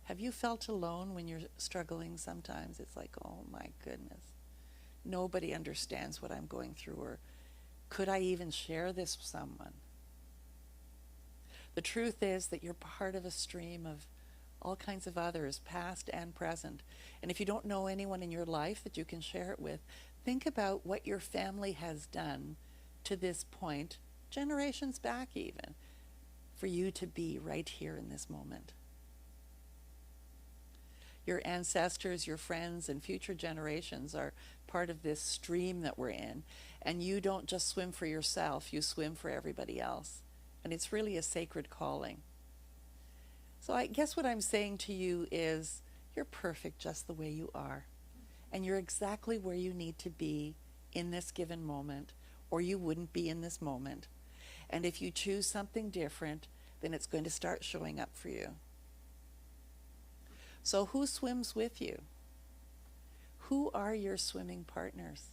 Have you felt alone when you're struggling sometimes? It's like, oh my goodness, nobody understands what I'm going through, or could I even share this with someone? The truth is that you're part of a stream of all kinds of others, past and present. And if you don't know anyone in your life that you can share it with, think about what your family has done to this point, generations back even, for you to be right here in this moment. Your ancestors, your friends, and future generations are part of this stream that we're in. And you don't just swim for yourself, you swim for everybody else. And it's really a sacred calling. So I guess what I'm saying to you is, you're perfect just the way you are. And you're exactly where you need to be in this given moment, or you wouldn't be in this moment. And if you choose something different, then it's going to start showing up for you. So who swims with you? Who are your swimming partners?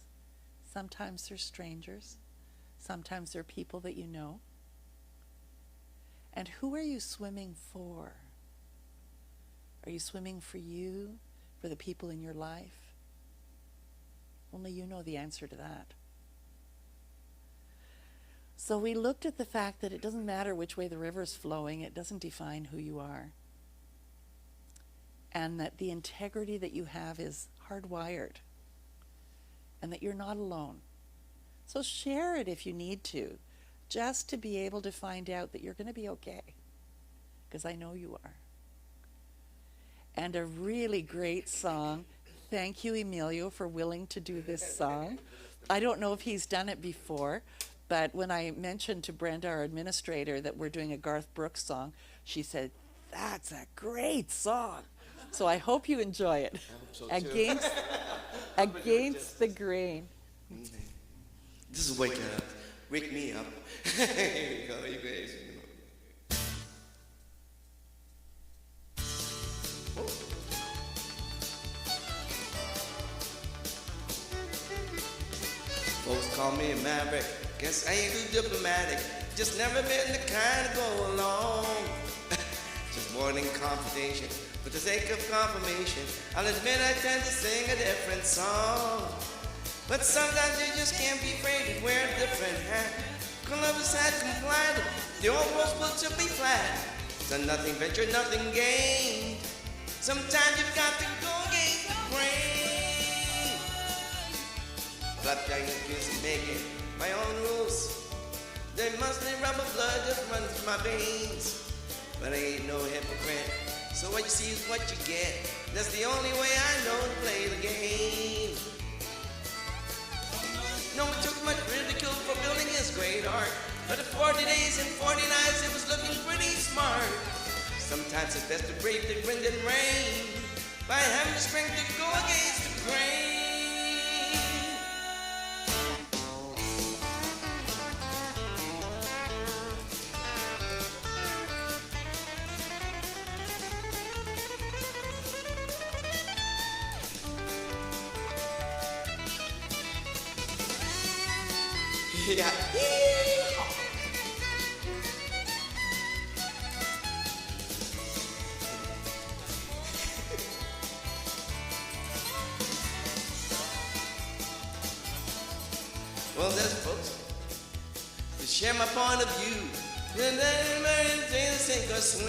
Sometimes they're strangers. Sometimes they're people that you know. And who are you swimming for? Are you swimming for you, for the people in your life? Only you know the answer to that. So we looked at the fact that it doesn't matter which way the river's flowing, it doesn't define who you are. And that the integrity that you have is hardwired. And that you're not alone. So share it if you need to, just to be able to find out that you're going to be okay. Because I know you are. And a really great song. Thank you, Emilio, for willing to do this song. I don't know if he's done it before, but when I mentioned to Brenda, our administrator, that we're doing a Garth Brooks song, she said, "That's a great song." So I hope you enjoy it. So Against the grain. This is wake up. Wake me up. Here you go, you guys. Folks call me a maverick. Guess I ain't too diplomatic. Just never been the kind to go along. Just born in confrontation. For the sake of confirmation, I'll admit I tend to sing a different song. But sometimes you just can't be afraid to wear a different hat. Columbus had complied. The old rules will to be flat. So nothing ventured, nothing gained. Sometimes you've got to go against the grain. But I just making my own rules. They mostly rubber blood just runs through my veins. But I ain't no hypocrite. So what you see is what you get. That's the only way I know to play the game. No one took much ridicule for building his great art. But at 40 days and 40 nights it was looking pretty smart. Sometimes it's best to brave the wind and rain by having the strength to go against the grain. Yeah. Well, there's folks to share my point of view. And they sink or swim.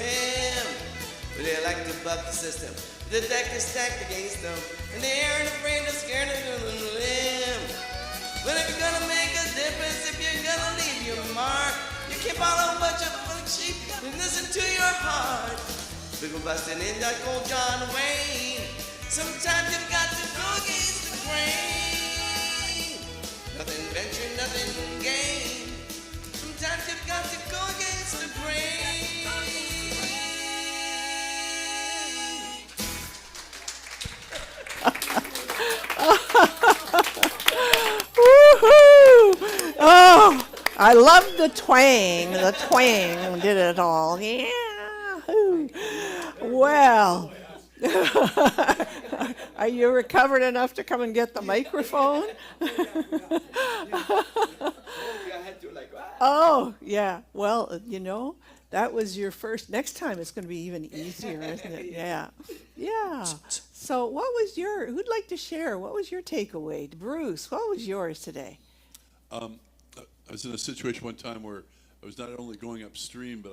But they like to buck the system. The deck is stacked against them. And they aren't afraid or scared of them limb. But if you're gonna make a difference, if you're gonna leave your mark, you can't follow a bunch of black sheep and listen to your heart. People busting in that old John Wayne. Sometimes you've got to go against the grain. Nothing venture, nothing gain. Sometimes you've got to go against the grain. Woohoo! Oh, I love the twang. The twang did it all. Yeah. Well, are you recovered enough to come and get the microphone? Oh, yeah. Well, you know, that was your first. Next time it's going to be even easier, isn't it? Yeah. Yeah. So who'd like to share? What was your takeaway? Bruce, what was yours today? I was in a situation one time where I was not only going upstream, but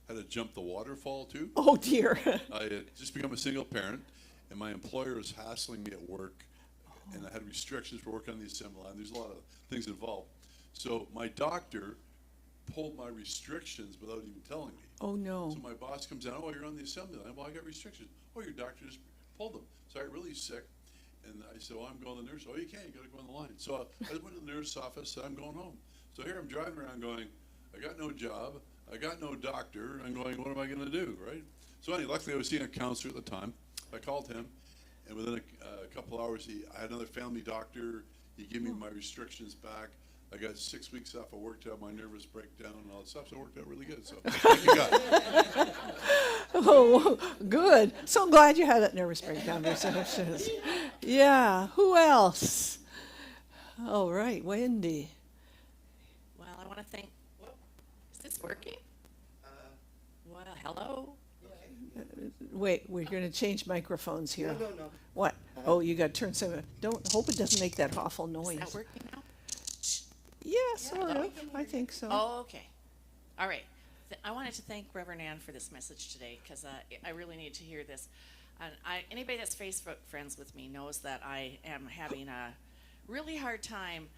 had to jump the waterfall too. Oh, dear. I had just become a single parent, and my employer was hassling me at work, and I had restrictions for working on the assembly line. There's a lot of things involved. So my doctor pulled my restrictions without even telling me. Oh, no. So my boss comes in, "Oh, you're on the assembly line." "Well, I got restrictions." "Oh, your doctor just pulled them." So I got really sick, and I said, "Well, I'm going to the nurse." "Oh, you can't. You got to go on the line." So I went to the nurse's office, said, "I'm going home." So here I'm driving around going, I got no job, I got no doctor. I'm going, what am I going to do, right? So anyway, luckily I was seeing a counselor at the time. I called him, and within a couple hours, I had another family doctor. He gave me my restrictions back. I got 6 weeks off. I worked out my nervous breakdown and all that stuff, so it worked out really good. So thank you, God. Oh, good. So glad you had that nervous breakdown. Yeah. Who else? All right, Wendy. Well, I want to thank. Is this working? Well, hello. Wait, we're going to change microphones here. No. What? Oh, you got to turn some. Don't hope it doesn't make that awful noise. Is that working now? Yeah, sort of. I think so. Oh, okay. All right. I wanted to thank Reverend Ann for this message today because I really need to hear this. And anybody that's Facebook friends with me knows that I am having a really hard time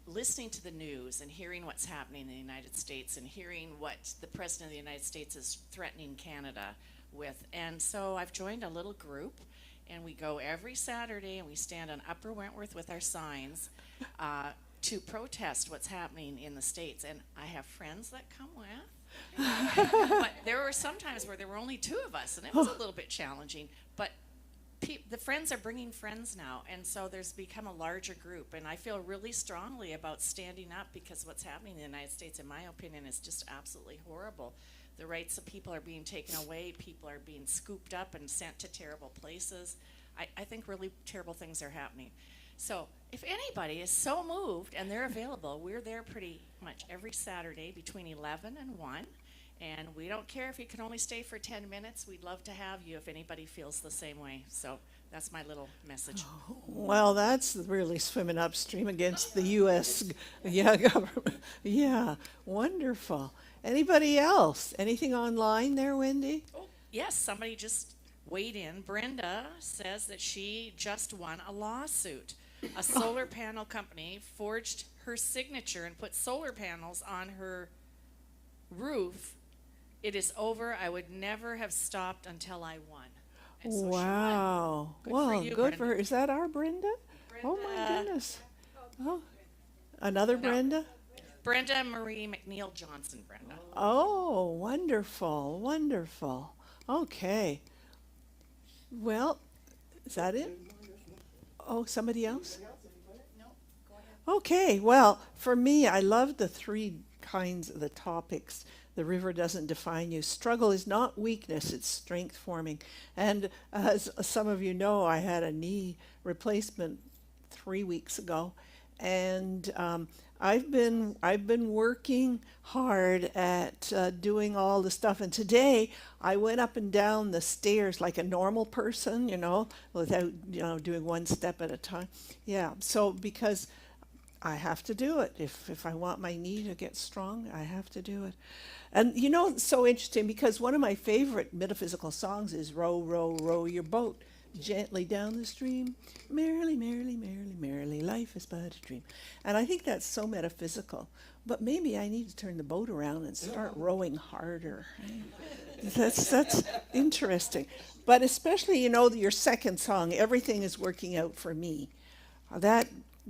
listening to the news and hearing what's happening in the United States and hearing what the President of the United States is threatening Canada with. And so I've joined a little group, and we go every Saturday and we stand on Upper Wentworth with our signs to protest what's happening in the States. And I have friends that come with. But there were some times where there were only two of us, and it was a little bit challenging. But the friends are bringing friends now, and so there's become a larger group. And I feel really strongly about standing up because what's happening in the United States, in my opinion, is just absolutely horrible. The rights of people are being taken away. People are being scooped up and sent to terrible places. I think really terrible things are happening. So if anybody is so moved and they're available, we're there pretty much every Saturday between 11 and 1. And we don't care if you can only stay for 10 minutes. We'd love to have you if anybody feels the same way. So that's my little message. Well, that's really swimming upstream against the U.S. Government. Yeah, wonderful. Anybody else? Anything online there, Wendy? Oh, yes, somebody just weighed in. Brenda says that she just won a lawsuit. A solar panel company forged her signature and put solar panels on her roof. It is over. I would never have stopped until I won. And so she won. Wow. Good Well, for you, good for her. Brenda. Is that our Brenda? Oh, my Brenda. goodness. Oh, another No. Brenda? Brenda Marie McNeil Johnson, Brenda. Oh, wonderful, wonderful. Okay. Well, is that it? Oh, somebody else? Okay, well, for me, I love the three kinds of the topics. The river doesn't define you. Struggle is not weakness, it's strength forming. And as some of you know, I had a knee replacement 3 weeks ago. And I've been working hard at doing all the stuff. And today I went up and down the stairs like a normal person, without doing one step at a time. Yeah. So because I have to do it. If I want my knee to get strong, I have to do it. And it's so interesting because one of my favorite metaphysical songs is "Row, row, row your boat gently down the stream. Merrily, merrily, merrily, merrily, life is but a dream." And I think that's so metaphysical. But maybe I need to turn the boat around and start rowing harder. That's interesting. But especially, your second song, "Everything is Working Out for Me."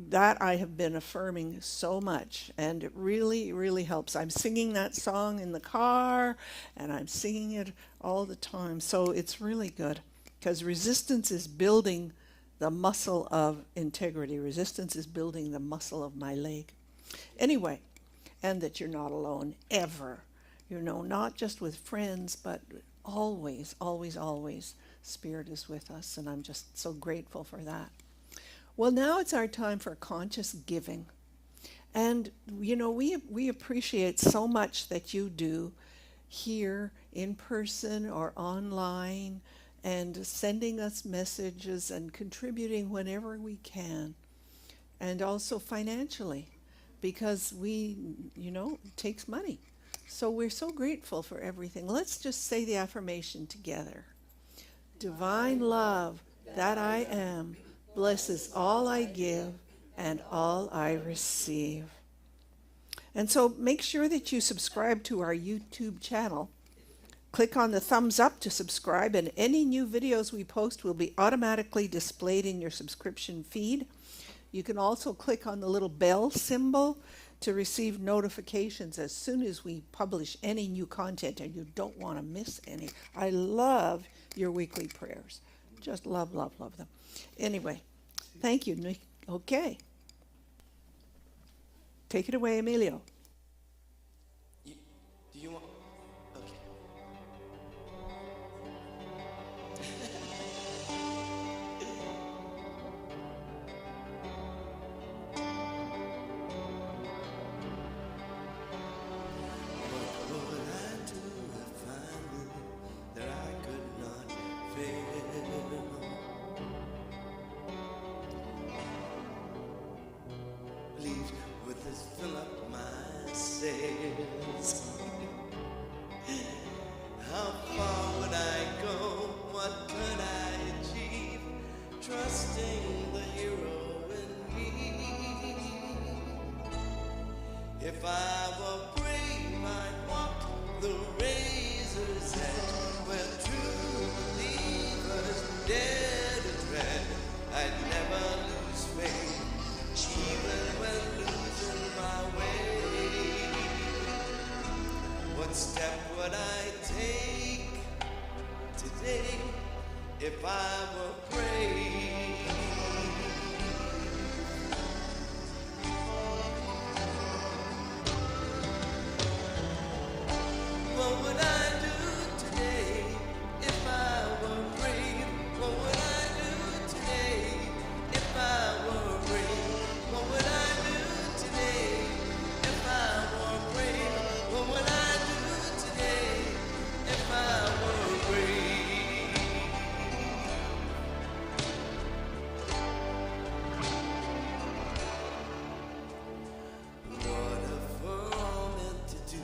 That I have been affirming so much, and it really, really helps. I'm singing that song in the car, and I'm singing it all the time. So it's really good. Because resistance is building the muscle of integrity. Resistance is building the muscle of my leg. Anyway, and that you're not alone, ever. Not just with friends, but always, always, always. Spirit is with us, and I'm just so grateful for that. Well, now it's our time for conscious giving. And, we appreciate so much that you do here in person or online, and sending us messages and contributing whenever we can, and also financially, because it takes money. So we're so grateful for everything. Let's just say the affirmation together. Divine love that I am blesses all I give and all I receive. And so make sure that you subscribe to our YouTube channel. Click on the thumbs up to subscribe, and any new videos we post will be automatically displayed in your subscription feed. You can also click on the little bell symbol to receive notifications as soon as we publish any new content, and you don't want to miss any. I love your weekly prayers. Just love, love, love them. Anyway, thank you, Nick. Okay. Take it away, Emilio. Do you want? Okay. What would I do if I knew that I could not fail? Please, with this fill up my sails. How far would I go? What could I achieve? Trusting the hero in me. If I were brave, I'd walk the razor's edge where true believers dare to tread. I'd never lose faith, even when losing my way. What step would I take today if I were brave? What would I do today if I were brave? What would I do today if I were brave? What would I do today if I were brave? What would I do today if I were brave? What if we're all meant to do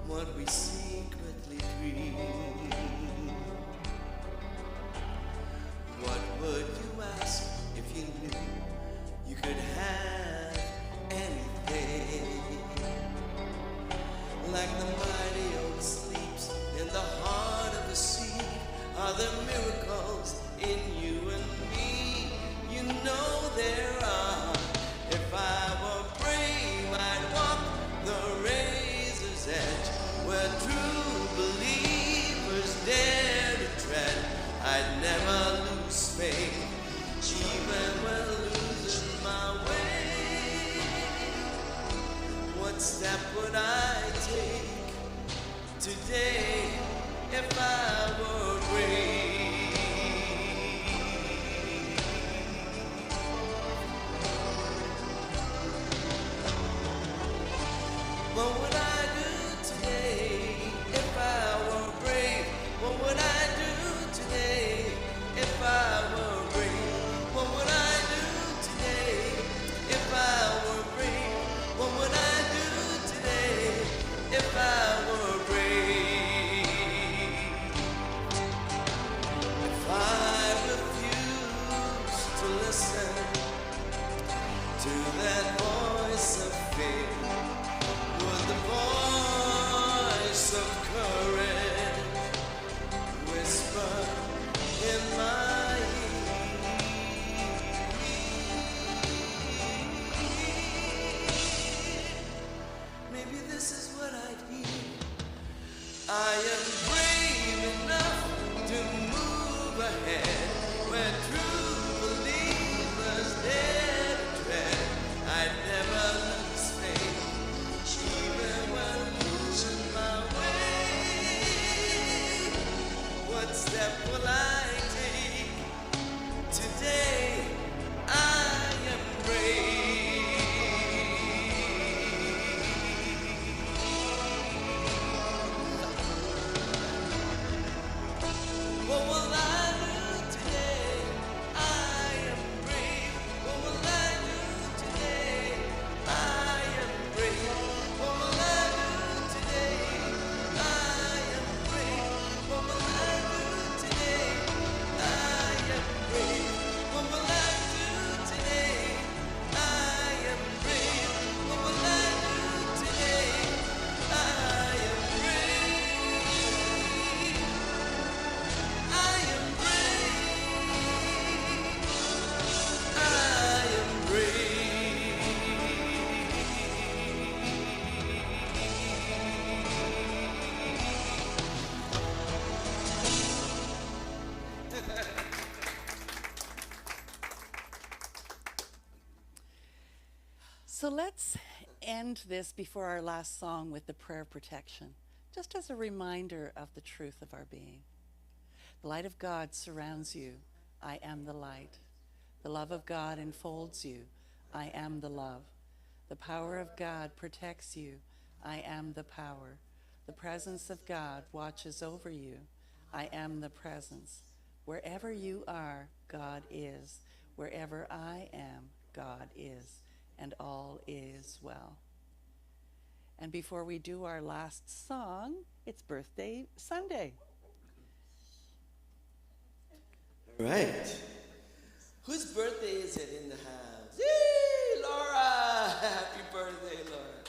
what we secretly dream? What would you ask if you knew you could have anything? Like the mighty oak sleeps in the heart of the sea, are there miracles in you and me? You know there are. If I were brave, I'd walk the razor's edge where true believers dare to tread. I'd never lose faith, even when losing my way. What step would I take today if I were brave? What would I do today if I were brave? What would I do today if I were brave? What would I do today if I were brave? What would I do today if I were brave? If I refuse to listen to that voice of fear, would the voice of courage whisper in my ear? Maybe this is what I'd hear. I am brave enough to move ahead where true believers dare to tread. I'd never lose faith, even when losing my way. What step will I take today? I am brave. What will I do today? I am brave. What will I do today? I am brave. What will I do today? I am brave. What will I do today? I am brave. What will I do today? I am brave. What will I do today? I am brave. I am brave. I am brave. So let's end this before our last song with the prayer of protection, just as a reminder of the truth of our being. The light of God surrounds you. I am the light. The love of God enfolds you. I am the love. The power of God protects you. I am the power. The presence of God watches over you. I am the presence. Wherever you are, God is. Wherever I am, God is. And all is well. And before we do our last song, it's Birthday Sunday. All right. Whose birthday is it in the house? Yay, Laura! Happy birthday, Laura.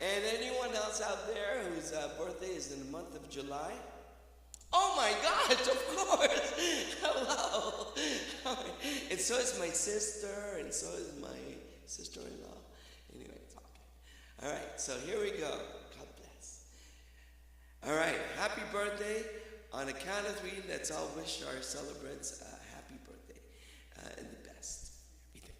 And anyone else out there whose birthday is in the month of July? Oh my gosh, of course. Hello. And so is my sister, and so is my sister-in-law. Anyway, it's okay. All right, so here we go. God bless. All right, happy birthday. On a count of three, let's all wish our celebrants a happy birthday and the best. Everything.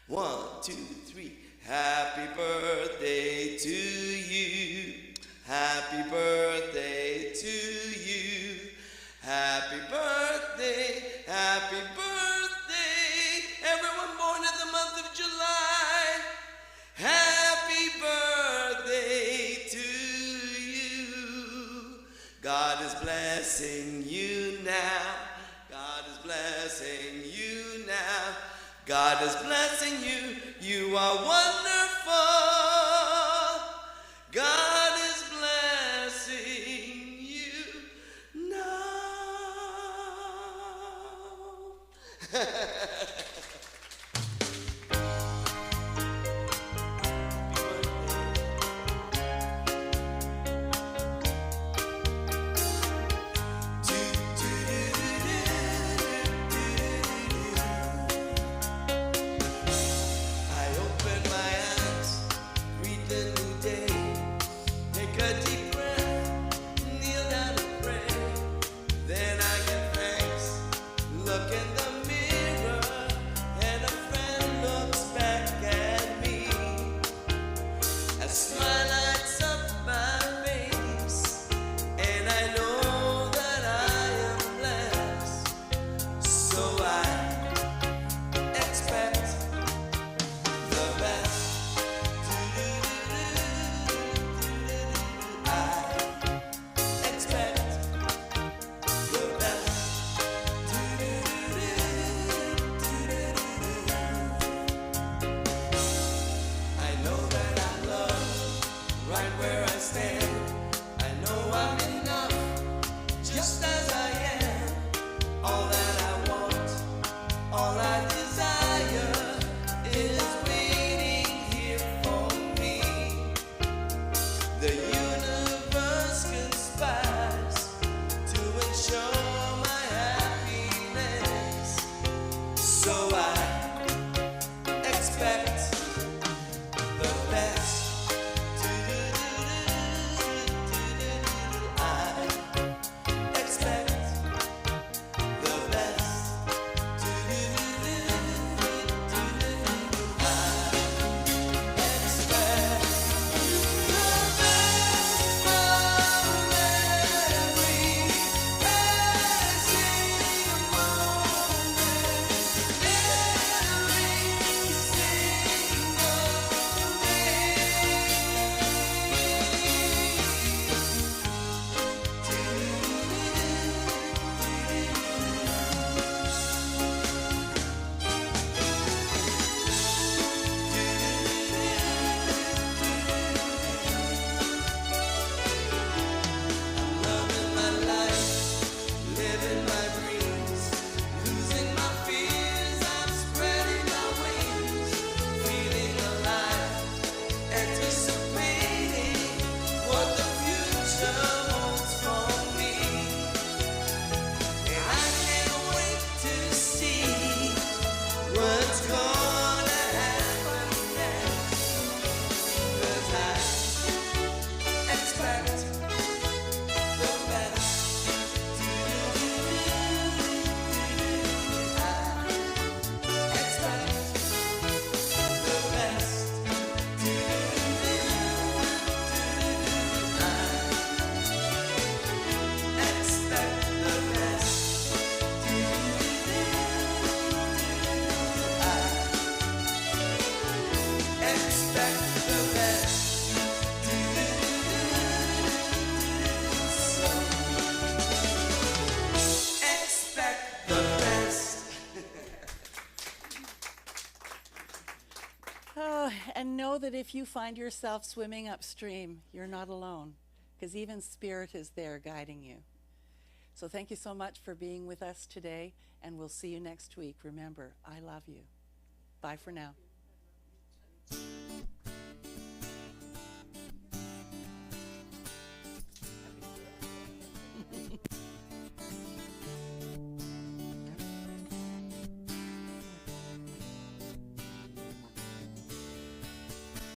1, 2, 3. Happy birthday to you. Happy birthday to you. Happy birthday, happy birthday. Everyone born in the month of July. Happy birthday to you. God is blessing you now. God is blessing you now. God is blessing you. You are wonderful. God is blessing you now. I open my eyes Oh, and know that if you find yourself swimming upstream, you're not alone, because even Spirit is there guiding you. So thank you so much for being with us today, and we'll see you next week. Remember, I love you. Bye for now.